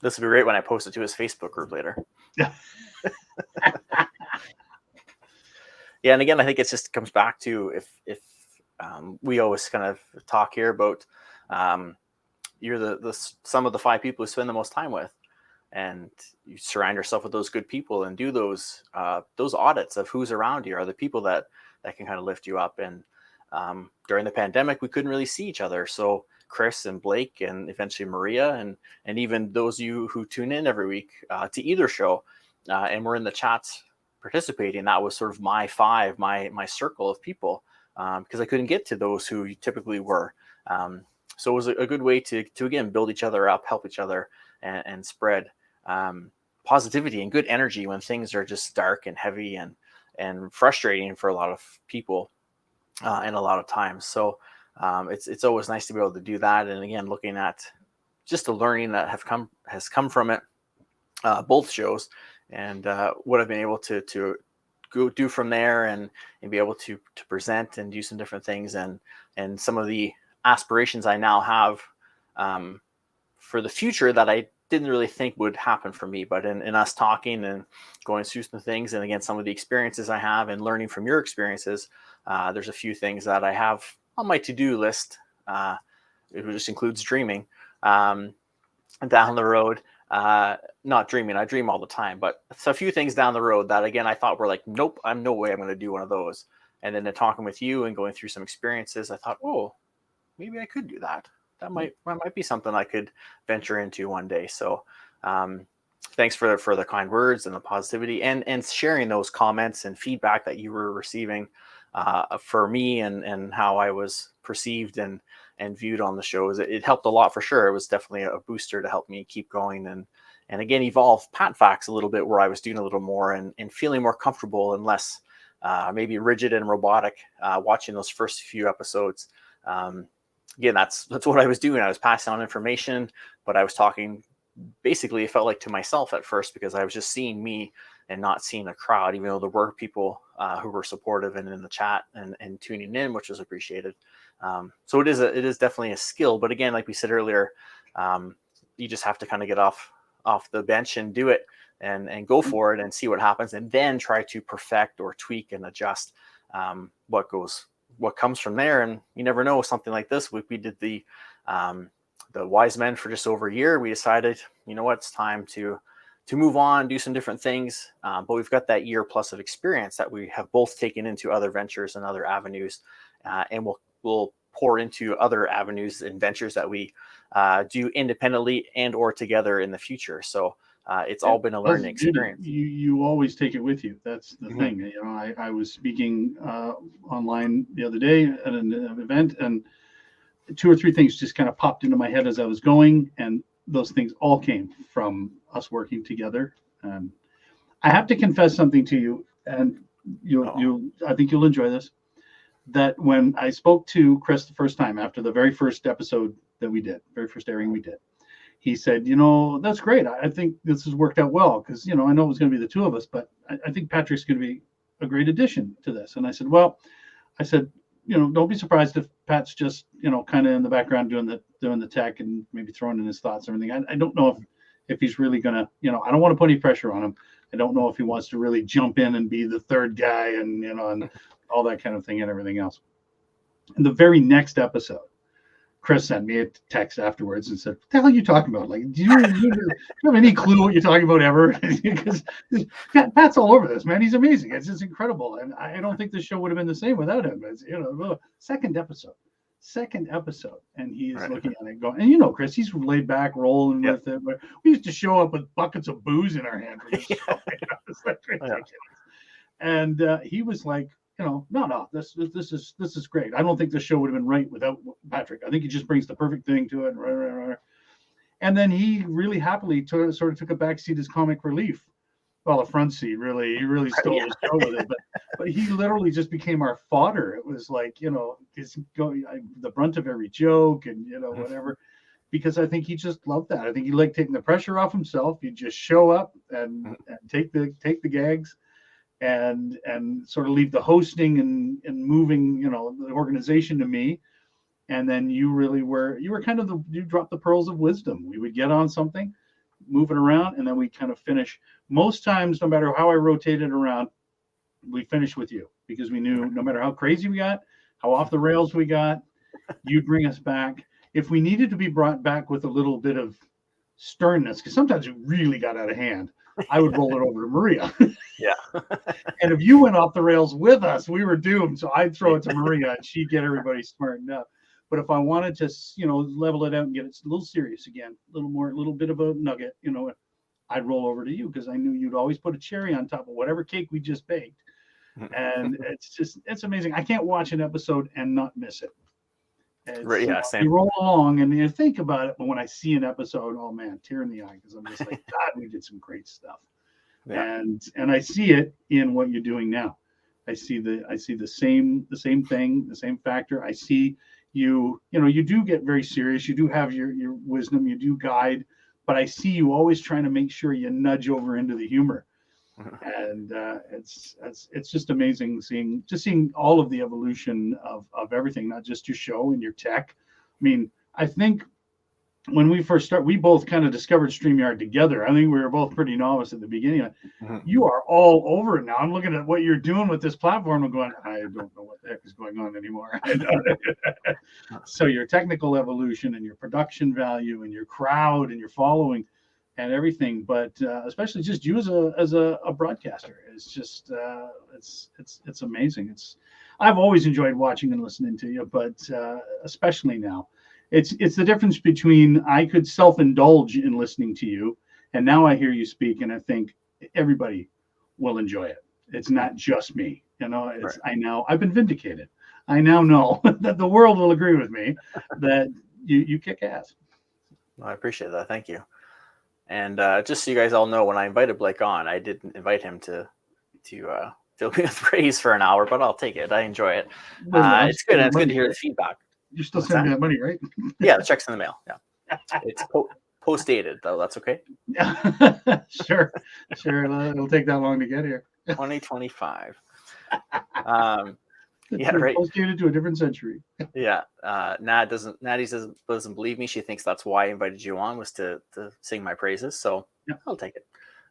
This will be great when I post it to his Facebook group later. Yeah. And again, I think it just comes back to if we always kind of talk here about you're the sum of the 5 people who spend the most time with, and you surround yourself with those good people, and do those audits of who's around you, are the people that can kind of lift you up. And during the pandemic, we couldn't really see each other, so Chris and Blake, and eventually Maria, and even those of you who tune in every week to either show, and we're in the chats participating, that was sort of my 5, my circle of people, because I couldn't get to those who typically were. So it was a good way to again build each other up, help each other, and spread positivity and good energy when things are just dark and heavy and frustrating for a lot of people, and a lot of times. So it's always nice to be able to do that. And again, looking at just the learning that has come from it, both shows, and what I've been able to go do from there, and be able to present and do some different things, and some of the aspirations I now have for the future that I didn't really think would happen for me. But in us talking and going through some things, and again, some of the experiences I have and learning from your experiences, there's a few things that I have on my to-do list. It just includes dreaming down the road. Not dreaming, I dream all the time, but it's a few things down the road that, again, I thought were like, nope, I'm no way I'm going to do one of those. And then talking with you and going through some experiences, I thought, oh, maybe I could do that. That might be something I could venture into one day. So thanks for the kind words and the positivity, and sharing those comments and feedback that you were receiving for me, and how I was perceived and viewed on the shows. It helped a lot for sure. It was definitely a booster to help me keep going and again evolve PatFacts a little bit, where I was doing a little more and feeling more comfortable and less maybe rigid and robotic watching those first few episodes. Again, that's what I was doing. I was passing on information, but I was talking, basically, it felt like, to myself at first, because I was just seeing me and not seeing a crowd, even though there were people who were supportive and in the chat and tuning in, which was appreciated. So it is definitely a skill. But again, like we said earlier, you just have to kind of get off the bench and do it and go for it and see what happens, and then try to perfect or tweak and adjust what comes from there. And you never know, something like this. We did the Wise Men for just over a year. We decided, you know what, it's time to move on, do some different things. But we've got that year plus of experience that we have both taken into other ventures and other avenues, and we'll pour into other avenues and ventures that we do independently and or together in the future. So it's all been a learning experience. You always take it with you. That's the thing. You know, I was speaking online the other day at an event, and 2 or 3 things just kind of popped into my head as I was going, and those things all came from us working together. And I have to confess something to you, and I think you'll enjoy this. That when I spoke to Chris the first time after the very first episode that we did, very first airing we did, he said, you know, that's great. I think this has worked out well, because, you know, I know it was going to be the 2 of us, but I think Patrick's going to be a great addition to this. And I said, you know, don't be surprised if Pat's just, you know, kind of in the background doing the tech and maybe throwing in his thoughts and everything. I don't know if he's really going to, you know, I don't want to put any pressure on him. I don't know if he wants to really jump in and be the third guy and, you know, and all that kind of thing and everything else. In the very next episode, Chris sent me a text afterwards and said, what the hell are you talking about? Like, do you have any clue what you're talking about ever? Because Pat's all over this, man. He's amazing. It's just incredible. And I don't think this show would have been the same without him. It's, you know, second episode. And he is looking at it going, and you know, Chris, he's laid back, rolling with it. But we used to show up with buckets of booze in our hand for this show. It's like ridiculous. And he was like, you know, no, this is great. I don't think this show would have been right without Patrick. I think he just brings the perfect thing to it. And then he really happily took a backseat as comic relief. Well, a front seat, really. He really stole the show with it. But he literally just became our fodder. It was like, you know, the brunt of every joke and, you know, whatever. Because I think he just loved that. I think he liked taking the pressure off himself. You just show up and take the gags. And sort of leave the hosting and moving, you know, the organization to me. And then you were kind of you dropped the pearls of wisdom. We would get on something, move it around, and then we kind of finish. Most times, no matter how I rotated around, we finish with you, because we knew no matter how crazy we got, how off the rails we got, you'd bring us back. If we needed to be brought back with a little bit of sternness, because sometimes it really got out of hand, I would roll it over to Maria. Yeah. And if you went off the rails with us, we were doomed. So I'd throw it to Maria and she'd get everybody smartened up. But if I wanted to, you know, level it out and get it a little serious again, a little bit of a nugget, you know, I'd roll over to you, because I knew you'd always put a cherry on top of whatever cake we just baked. And it's amazing. I can't watch an episode and not miss it. Same. You roll along and you think about it, but when I see an episode, oh man, tear in the eye, because I'm just like, God, we did some great stuff. Yeah. And I see it in what you're doing now. I see the same thing, the same factor. I see you know, you do get very serious. You do have your wisdom. You do guide, but I see you always trying to make sure you nudge over into the humor. And it's just amazing seeing all of the evolution of everything, not just your show and your tech, mean, I think when we first started, we both kind of discovered StreamYard together. I think we were both pretty novice at the beginning. You are all over it now. I'm looking at what you're doing with this platform and going, I don't know what the heck is going on anymore. So your technical evolution and your production value and your crowd and your following and everything, but especially just you as a broadcaster, it's just it's amazing. I've always enjoyed watching and listening to you, but especially now. It's the difference between I could self-indulge in listening to you, and now I hear you speak, and I think everybody will enjoy it. It's not just me, Right. I've been vindicated. I now know that the world will agree with me that you kick ass. Well, I appreciate that. Thank you. And just so you guys all know, when I invited Blake on, I didn't invite him to fill me with praise for an hour, but I'll take it. I enjoy it. It's good. And it's good to hear the feedback. You're still sending that money, right? Yeah, the check's in the mail. Yeah, it's post-dated though. That's okay. Sure. It'll take that long to get here. 2025. Yeah, right. Post-dated to a different century. Yeah. Natty doesn't believe me. She thinks that's why I invited you on, was to sing my praises. So yeah, I'll take it.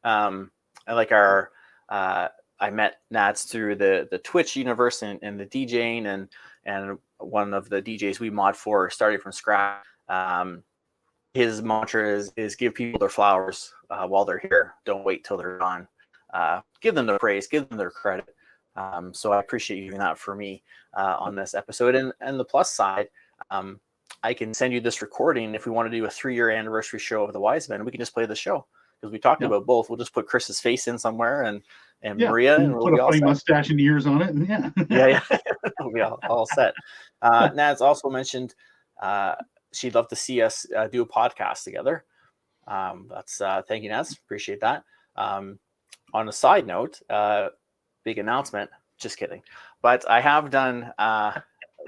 I like I met Nats through the Twitch universe and the DJing and one of the DJs we mod for started from scratch. His mantra is give people their flowers while they're here. Don't wait till they're gone. Give them their praise, give them their credit. So I appreciate you doing that for me on this episode. And the plus side, I can send you this recording if we want to do a 3-year anniversary show of the Wise Men. We can just play the show because we talked about both. We'll just put Chris's face in somewhere and Maria, and we'll put a funny mustache and ears on it, and yeah, we'll be all set. Naz also mentioned she'd love to see us do a podcast together. That's thank you, Naz. Appreciate that. On a side note, big announcement. Just kidding. But I have done.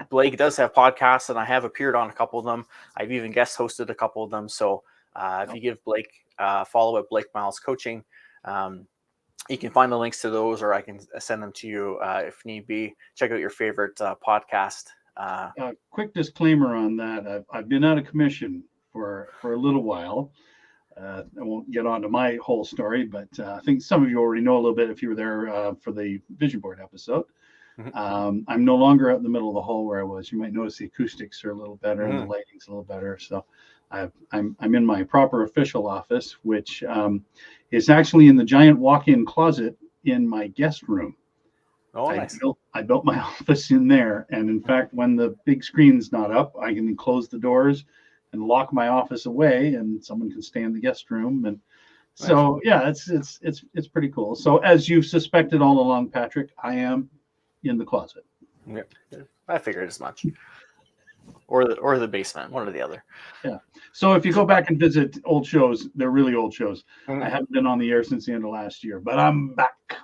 Blake does have podcasts, and I have appeared on a couple of them. I've even guest hosted a couple of them. So if you give Blake follow at Blake Miles Coaching. You can find the links to those, or I can send them to you if need be. Check out your favorite podcast. Quick disclaimer on that. I've been out of commission for a little while. I won't get on to my whole story, but I think some of you already know a little bit if you were there for the vision board episode. I'm no longer out in the middle of the hall where I was. You might notice the acoustics are a little better and the lighting's a little better. So I'm in my proper official office, which is actually in the giant walk-in closet in my guest room. Oh, nice. I built my office in there, and in fact, when the big screen's not up, I can close the doors and lock my office away, and someone can stay in the guest room. And so, yeah, it's pretty cool. So, as you've suspected all along, Patrick, I am in the closet. Yeah, I figured as much. Or the basement, one or the other. Yeah. So if you go back and visit old shows, they're really old shows. I haven't been on the air since the end of last year, but I'm back.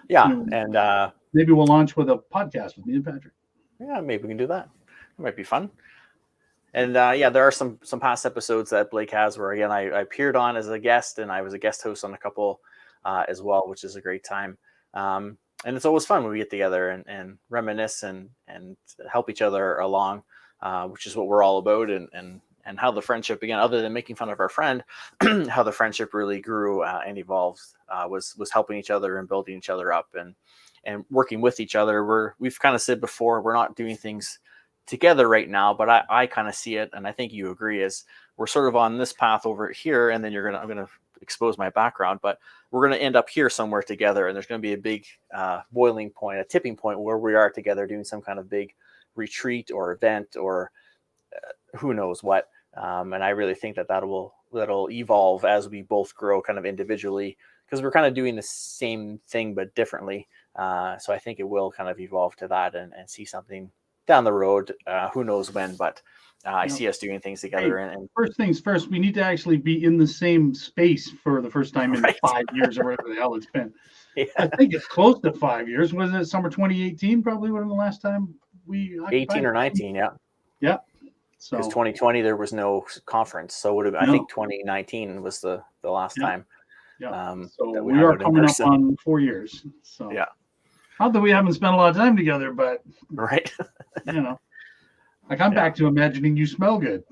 Yeah, and maybe we'll launch with a podcast with me and Patrick. Yeah, maybe we can do that. It might be fun. And there are some past episodes that Blake has where, again, I appeared on as a guest, and I was a guest host on a couple as well, which is a great time. And it's always fun when we get together and reminisce and help each other along, which is what we're all about. And how the friendship, again, other than making fun of our friend, how the friendship really grew and evolved was helping each other and building each other up and working with each other. We've kind of said before, we're not doing things together right now, but I kind of see it, and I think you agree, is we're sort of on this path over here, and then I'm gonna expose my background, but we're going to end up here somewhere together, and there's going to be a big boiling point, a tipping point where we are together doing some kind of big retreat or event or who knows what. And I really think that'll evolve as we both grow kind of individually, because we're kind of doing the same thing but differently. So I think it will kind of evolve to that and see something down the road. Who knows when, but I see us doing things together. And first things first, we need to actually be in the same space for the first time in 5 years or whatever the hell it's been. Yeah. I think it's close to 5 years. Wasn't it summer 2018? Probably when the last time we 18 or 19, yeah. Yeah. So because 2020 there was no conference, so I think 2019 was the last time. Yeah. So we are coming up on 4 years. So yeah. Not that we haven't spent a lot of time together, but right. Like I'm back to imagining you smell good.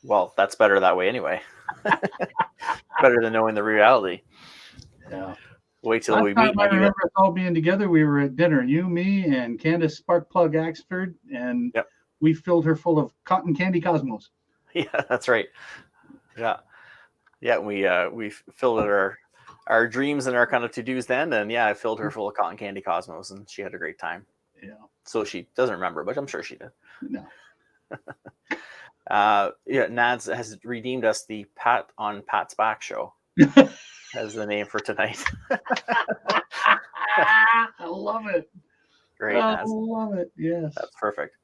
Well, that's better that way anyway. Better than knowing the reality. Yeah. Wait till Last we time meet. I And remember us all being together, we were at dinner. You, me, and Candace Sparkplug Axford, and yep. we filled her full of cotton candy Cosmos. Yeah, that's right. Yeah, yeah. We filled our dreams and our kind of to-dos then, and yeah, I filled her full of cotton candy Cosmos, and she had a great time. Yeah. So she doesn't remember, but I'm sure she did. No. Yeah, Nads has redeemed us the Pat on Pat's Back show as the name for tonight. I love it. Great, I Nads. love it. Yes. That's perfect.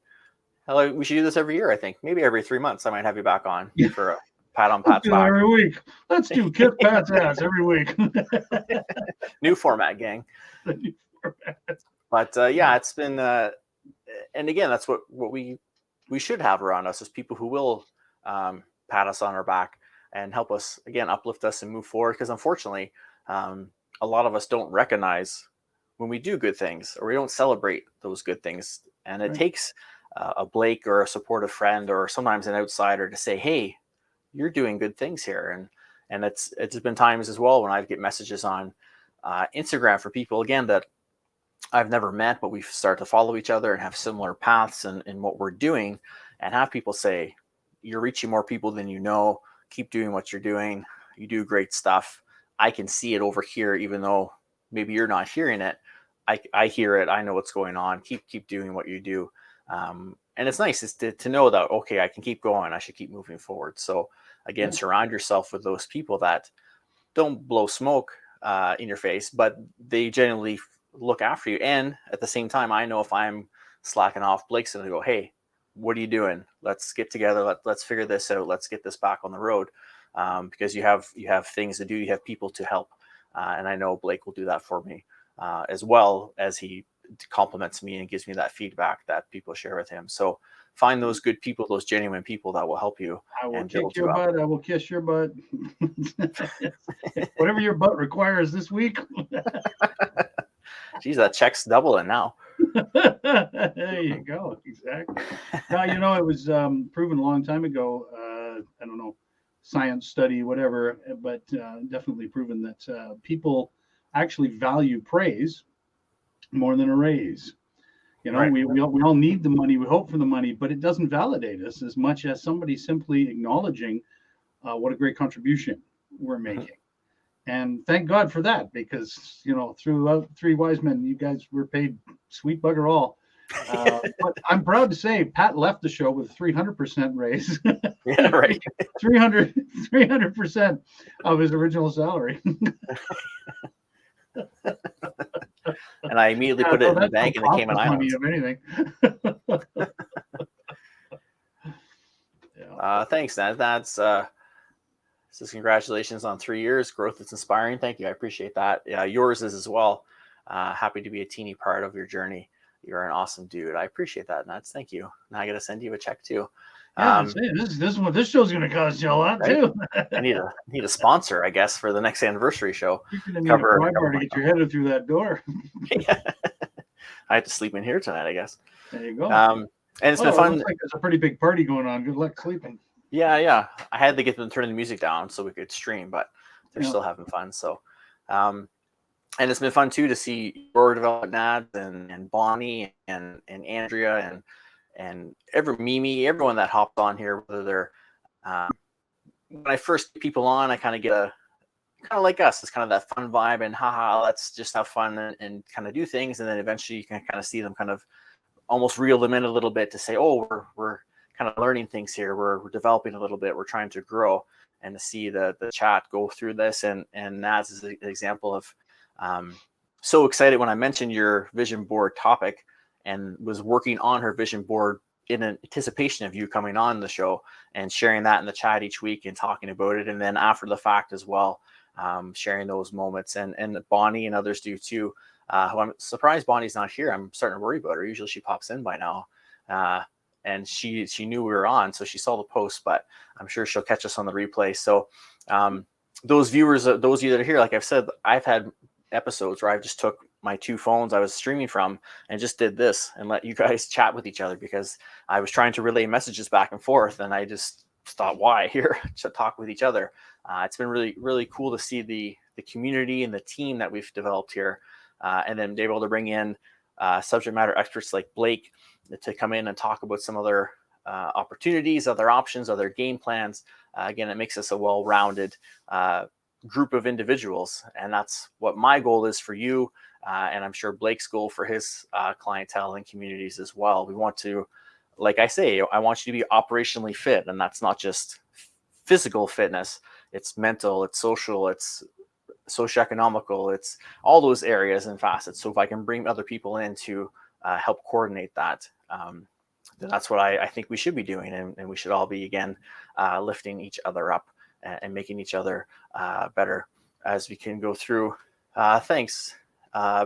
Hello, we should do this every year, I think. Maybe every 3 months I might have you back on for a Pat on Let's Pat's do it Back. every week. Let's do Kiss Pat's ass every week. New format, gang. But yeah, it's been and again, that's what we should have around us is people who will pat us on our back and help us again uplift us and move forward. Because unfortunately, a lot of us don't recognize when we do good things or we don't celebrate those good things, and it takes a Blake or a supportive friend or sometimes an outsider to say, "Hey, you're doing good things here." And it's been times as well when I get messages on Instagram for people again that I've never met, but we've started to follow each other and have similar paths in what we're doing, and have people say, "You're reaching more people than you know. Keep doing what you're doing. You do great stuff. I can see it over here, even though maybe you're not hearing it. I hear it. I know what's going on. Keep doing what you do." And it's nice to know that, okay, I can keep going. I should keep moving forward. So again, surround yourself with those people that don't blow smoke in your face, but they genuinely look after you. And at the same time, I know if I'm slacking off, Blake's going to go, "Hey, what are you doing? Let's get together. Let's figure this out. Let's get this back on the road." Because you have things to do. You have people to help. And I know Blake will do that for me as well as he compliments me and gives me that feedback that people share with him. So find those good people, those genuine people that will help you. I will and kick your butt. I will kiss your butt. Whatever your butt requires this week. Geez, that check's doubling now. There you go. Exactly. Now, it was proven a long time ago. I don't know, science study, whatever, but definitely proven that people actually value praise more than a raise. We all need the money. We hope for the money, but it doesn't validate us as much as somebody simply acknowledging what a great contribution we're making. And thank God for that, because, throughout Three Wise Men, you guys were paid sweet bugger all. But I'm proud to say Pat left the show with a 300% raise. Yeah, right. 300% of his original salary. And I immediately put it in the bank in the Cayman Islands. Of anything. Thanks, Ned. Says congratulations on 3 years. Growth is inspiring. Thank you. I appreciate that. Yeah, yours is as well. Happy to be a teeny part of your journey. You're an awesome dude. I appreciate that, Nuts. Thank you. Now I got to send you a check too. Yeah, this is what this show's going to cost you a lot too. I need a sponsor, I guess, for the next anniversary show. You're going to need a pry bar to get your head through that door. Yeah. I have to sleep in here tonight, I guess. There you go. And it's been fun. Looks like there's a pretty big party going on. Good luck sleeping. Yeah. I had to get them to turn the music down so we could stream, but they're still having fun. So, and it's been fun too to see your development, Nads and Bonnie and Andrea and everyone that hopped on here, whether they're when I first get people on, I kind of get a kind of like us. It's kind of that fun vibe and haha, let's just have fun and kind of do things, and then eventually you can kind of see them kind of almost reel them in a little bit to say, oh, we're kind of learning things here. We're developing a little bit. We're trying to grow, and to see the chat go through this. And Naz is an example of so excited when I mentioned your vision board topic and was working on her vision board in anticipation of you coming on the show and sharing that in the chat each week and talking about it. And then after the fact as well, sharing those moments and Bonnie and others do too. Who I'm surprised Bonnie's not here. I'm starting to worry about her. Usually she pops in by now. And she knew we were on, so she saw the post, but I'm sure she'll catch us on the replay. So those viewers, those of you that are here, like I've said, I've had episodes where I've just took my two phones I was streaming from and just did this and let you guys chat with each other, because I was trying to relay messages back and forth, and I just thought, why here to talk with each other. It's been really, really cool to see the community and the team that we've developed here, and then be able to bring in subject matter experts like Blake to come in and talk about some other opportunities, other options, other game plans. Again, it makes us a well-rounded group of individuals, and that's what my goal is for you, and I'm sure Blake's goal for his clientele and communities as well. We want to, like I say, I want you to be operationally fit, and that's not just physical fitness. It's mental, it's social, it's socioeconomical, it's all those areas and facets. So if I can bring other people in to help coordinate that, then that's what I think we should be doing, and we should all be, again, lifting each other up and making each other better as we can go through things,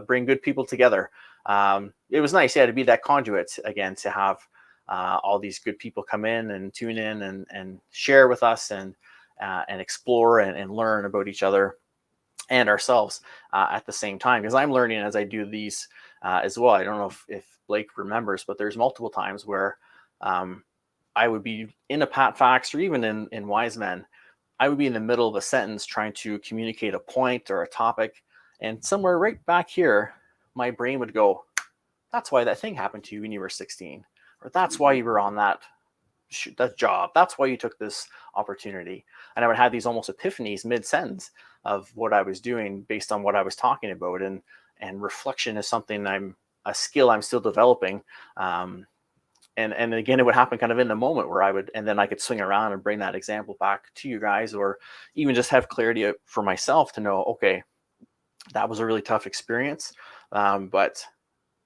bring good people together. It was nice, to be that conduit again, to have all these good people come in and tune in and share with us and explore and learn about each other and ourselves at the same time, because I'm learning as I do these as well. I don't know if Blake remembers, but there's multiple times where I would be in a PatFacts or even in Wise Men. I would be in the middle of a sentence trying to communicate a point or a topic, and somewhere right back here, my brain would go, that's why that thing happened to you when you were 16, or that's why you were on that job, that's why you took this opportunity. And I would have these almost epiphanies mid-sentence of what I was doing based on what I was talking about. And reflection is something a skill I'm still developing. And again, it would happen kind of in the moment where and then I could swing around and bring that example back to you guys, or even just have clarity for myself to know, okay, that was a really tough experience, but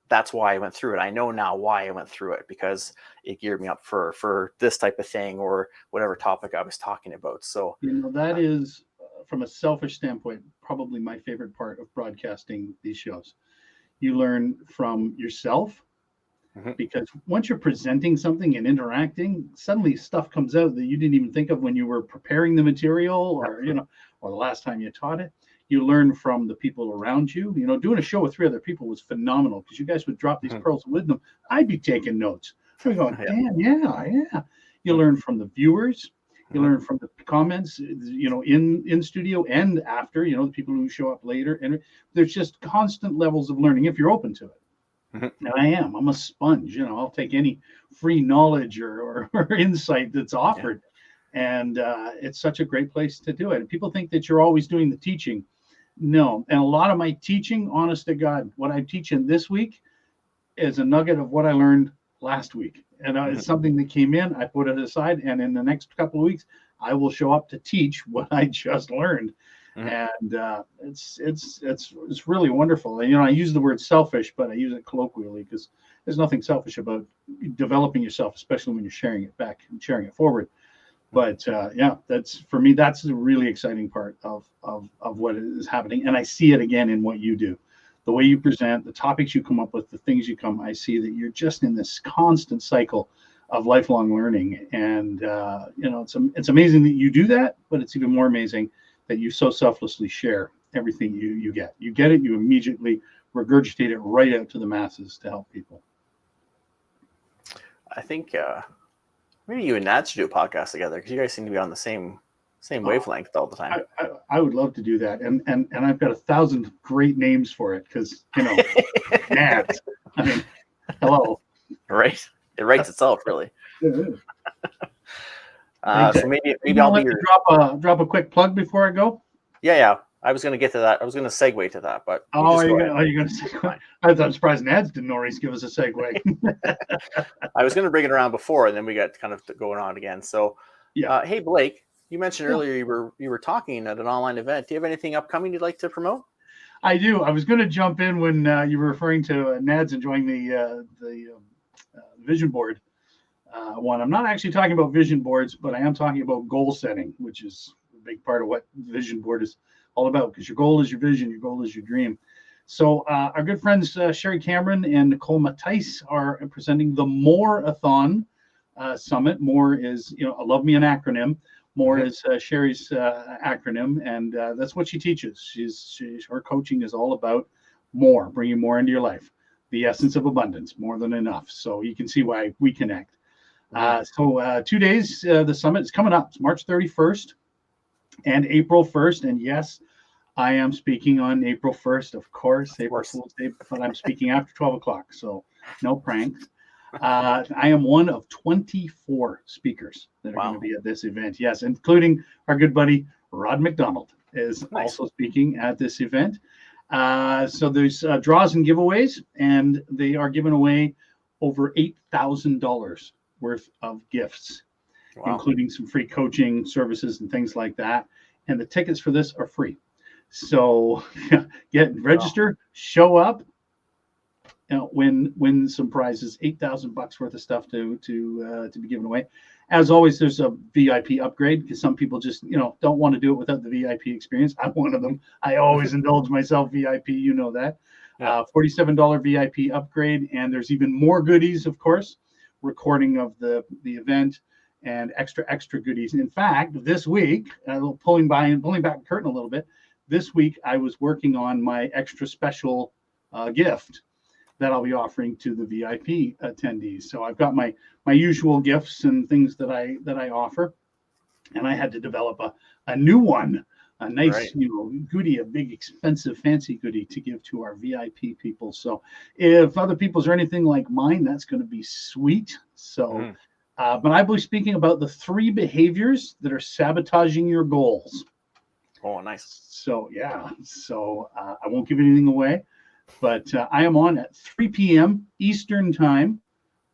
that's why I went through it. I know now why I went through it, because it geared me up for this type of thing or whatever topic I was talking about. So, that is, from a selfish standpoint, probably my favorite part of broadcasting these shows. You learn from yourself, because once you're presenting something and interacting, suddenly stuff comes out that you didn't even think of when you were preparing the material, or or the last time you taught it. You learn from the people around you. Doing a show with 3 other people was phenomenal, because you guys would drop these pearls of wisdom. I'd be taking notes. I'd be going, damn, yeah. You learn from the viewers. You learn from the comments, in studio and after, the people who show up later. And there's just constant levels of learning if you're open to it. And I'm a sponge. I'll take any free knowledge or insight that's offered. And it's such a great place to do it. And people think that you're always doing the teaching. No. And a lot of my teaching, honest to God, what I'm teaching this week is a nugget of what I learned last week. And it's something that came in, I put it aside, and in the next couple of weeks, I will show up to teach what I just learned. And it's really wonderful. And I use the word selfish, but I use it colloquially, because there's nothing selfish about developing yourself, especially when you're sharing it back and sharing it forward. But that's, for me, that's the really exciting part of what is happening. And I see it again in what you do, the way you present, the topics you come up with, the things you I see that you're just in this constant cycle of lifelong learning. And it's amazing that you do that, but it's even more amazing that you so selflessly share everything you get. You get it, you immediately regurgitate it right out to the masses to help people. I think maybe you and Nad should do a podcast together, because you guys seem to be on the same wavelength all the time. I would love to do that, and I've got 1,000 great names for it, because Nad. I mean, hello. Right, it writes itself, really. So maybe I'll be your... drop a quick plug before I go. Yeah. I was going to get to that. I was going to segue to that, but are you going to segue? I'm surprised Nads didn't already give us a segue. I was going to bring it around before, and then we got kind of going on again. So, hey Blake, you mentioned earlier you were talking at an online event. Do you have anything upcoming you'd like to promote? I do. I was going to jump in when you were referring to Nads enjoying the vision board one. I'm not actually talking about vision boards, but I am talking about goal setting, which is a big part of what vision board is all about, because your goal is your vision, your goal is your dream. So our good friends Sherry Cameron and Nicole Mattice are presenting the More-a-thon Summit. More is, love me an acronym. More is Sherry's acronym, and that's what she teaches. Her coaching is all about more, bring you more into your life. The essence of abundance, more than enough. So you can see why we connect. 2 days, the summit is coming up. It's March 31st and April 1st. And yes, I am speaking on April 1st, of course, April Fool's Day, but I'm speaking after 12 o'clock. So no pranks. I am one of 24 speakers that are going to be at this event. Yes, including our good buddy Rod McDonald is also speaking at this event. So there's draws and giveaways, and they are giving away over $8,000 worth of gifts, including some free coaching services and things like that. And the tickets for this are free. So register, show up, win some prizes, $8,000 worth of stuff to be given away. As always, there's a VIP upgrade because some people just don't want to do it without the VIP experience. I'm one of them. I always indulge myself VIP, that. $47 VIP upgrade, and there's even more goodies, of course, recording of the event and extra goodies. In fact, this week, pulling back the curtain a little bit, this week I was working on my extra special gift that I'll be offering to the VIP attendees. So I've got my usual gifts and things that I offer, and I had to develop a new one, a nice goodie, a big expensive fancy goodie to give to our VIP people. So if other people's are anything like mine, that's going to be sweet. So, but I will be speaking about the 3 behaviors that are sabotaging your goals. Oh, nice. So I won't give anything away. But I am on at 3 p.m. Eastern time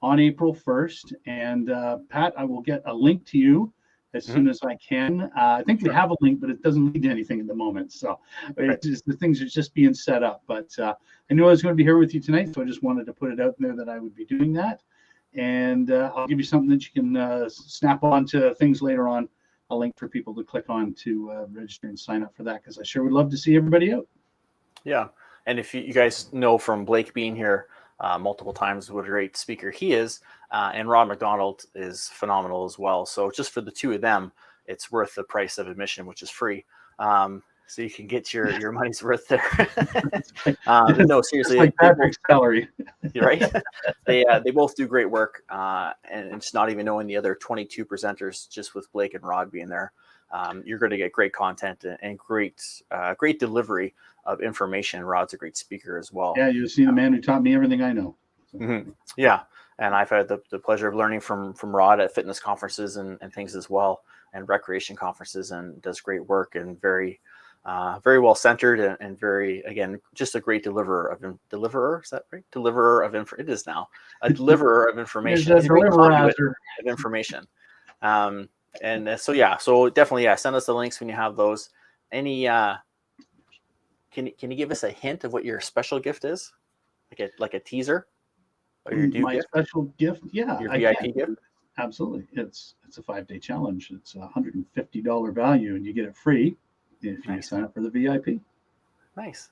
on April 1st. And Pat, I will get a link to you as soon as I can. I think we have a link, but it doesn't lead to anything at the moment. So the things are just being set up. But I knew I was going to be here with you tonight, so I just wanted to put it out there that I would be doing that. And I'll give you something that you can snap on to things later on, a link for people to click on to register and sign up for that, because I sure would love to see everybody out. Yeah. And if you guys know from Blake being here multiple times what a great speaker he is, and Rod McDonald is phenomenal as well. So just for the 2 of them, it's worth the price of admission, which is free. So you can get your money's worth there. No, seriously, like Patrick's salary, right? They both do great work, and just not even knowing the other 22 presenters, just with Blake and Rod being there, you're going to get great content and great delivery of information. Rod's a great speaker as well. Yeah, you've seen the man who taught me everything I know. Yeah, and I've had the pleasure of learning from Rod at fitness conferences and things as well, and recreation conferences, and does great work and very well centered and very, again, just a great deliverer. Is that right? Deliverer of info. It is now a deliverer of information. He's a great conduit of information. So definitely, send us the links when you have those. Any can you give us a hint of what your special gift is, like a teaser? Or my special gift, your VIP gift. Absolutely, it's a 5-day challenge. It's $150 value, and you get it free if you sign up for the VIP. Nice.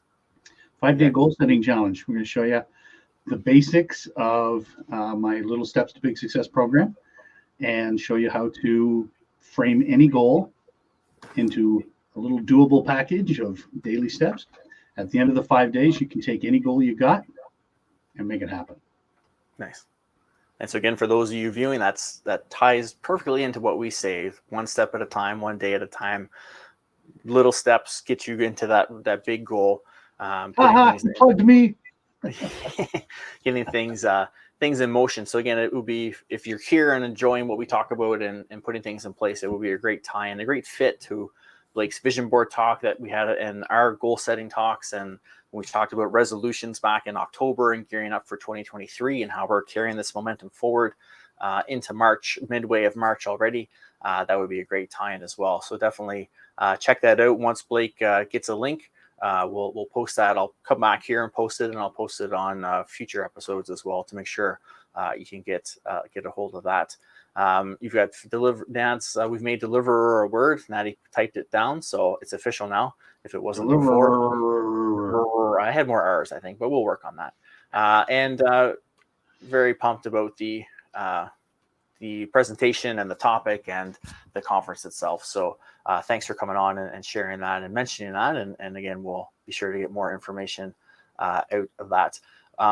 5-day goal setting challenge. We're going to show you the basics of my Little Steps to Big Success program, and show you how to frame any goal into a little doable package of daily steps. At the end of the 5 days, you can take any goal you got and make it happen. Nice. And so again, for those of you viewing, that ties perfectly into what we say: 1 step at a time, 1 day at a time. Little steps get you into that big goal. You plugged me. Getting things in motion. So again, it will be, if you're here and enjoying what we talk about and putting things in place, it will be a great tie and a great fit to Blake's vision board talk that we had in our goal setting talks, and we talked about resolutions back in October and gearing up for 2023 and how we're carrying this momentum forward into March, midway of March already. That would be a great tie-in as well. So definitely check that out. Once Blake gets a link, we'll post that. I'll come back here and post it, and I'll post it on future episodes as well to make sure you can get a hold of that. You've got Nance. We've made deliverer a word. Natty typed it down, so it's official now. If it wasn't before, I had more R's, I think, but we'll work on that. And very pumped about the presentation and the topic and the conference itself. So thanks for coming on and sharing that and mentioning that. And again, we'll be sure to get more information out of that.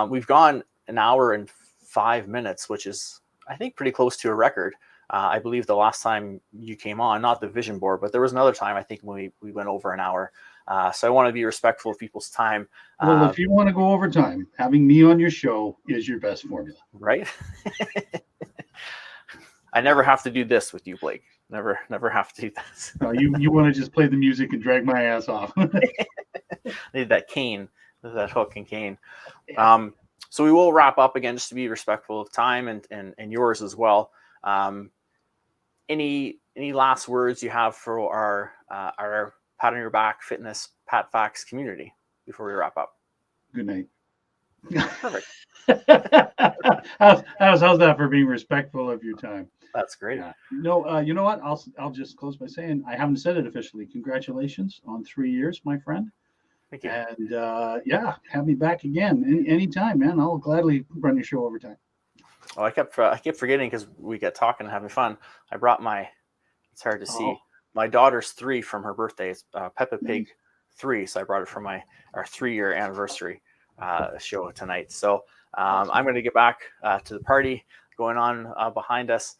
We've gone an hour and 5 minutes, which is, I think, pretty close to a record. I believe the last time you came on, not the vision board, but there was another time I think when we went over an hour. So I want to be respectful of people's time. Well, if you want to go over time, having me on your show is your best formula. Right? I never have to do this with you, Blake. Never have to do this. You want to just play the music and drag my ass off. Need that cane, that hook and cane. So we will wrap up again, just to be respectful of time and yours as well. Any last words you have for our Pat on Your Back Fitness PatFacts community before we wrap up? Good night. Perfect. how's that for being respectful of your time? That's great. No, you know what? I'll just close by saying I haven't said it officially. Congratulations on 3 years, my friend. Thank you. And have me back again anytime, man. I'll gladly run your show overtime. Oh, I kept forgetting because we get talking and having fun. I brought it's hard to see. My daughter's 3 from her birthday. It's Peppa Pig 3. So I brought it from our 3-year anniversary show tonight. So I'm going to get back to the party going on behind us.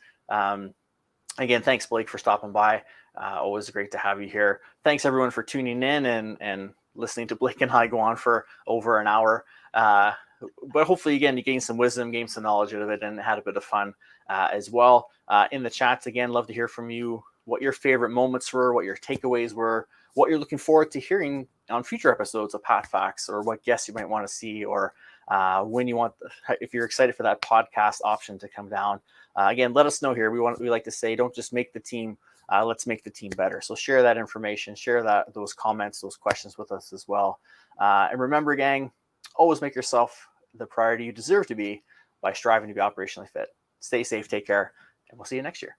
Again, thanks, Blake, for stopping by. Always great to have you here. Thanks, everyone, for tuning in and listening to Blake and I go on for over an hour. But hopefully, again, you gained some wisdom, gained some knowledge out of it, and had a bit of fun as well. In the chats, again, love to hear from you what your favorite moments were, what your takeaways were, what you're looking forward to hearing on future episodes of PatFacts, or what guests you might want to see, or when you want, if you're excited for that podcast option to come down. Again, let us know here. We like to say, don't just make the team, let's make the team better. So share that information, share those comments, those questions with us as well. And remember, gang, always make yourself the priority you deserve to be by striving to be operationally fit. Stay safe, take care, and we'll see you next year.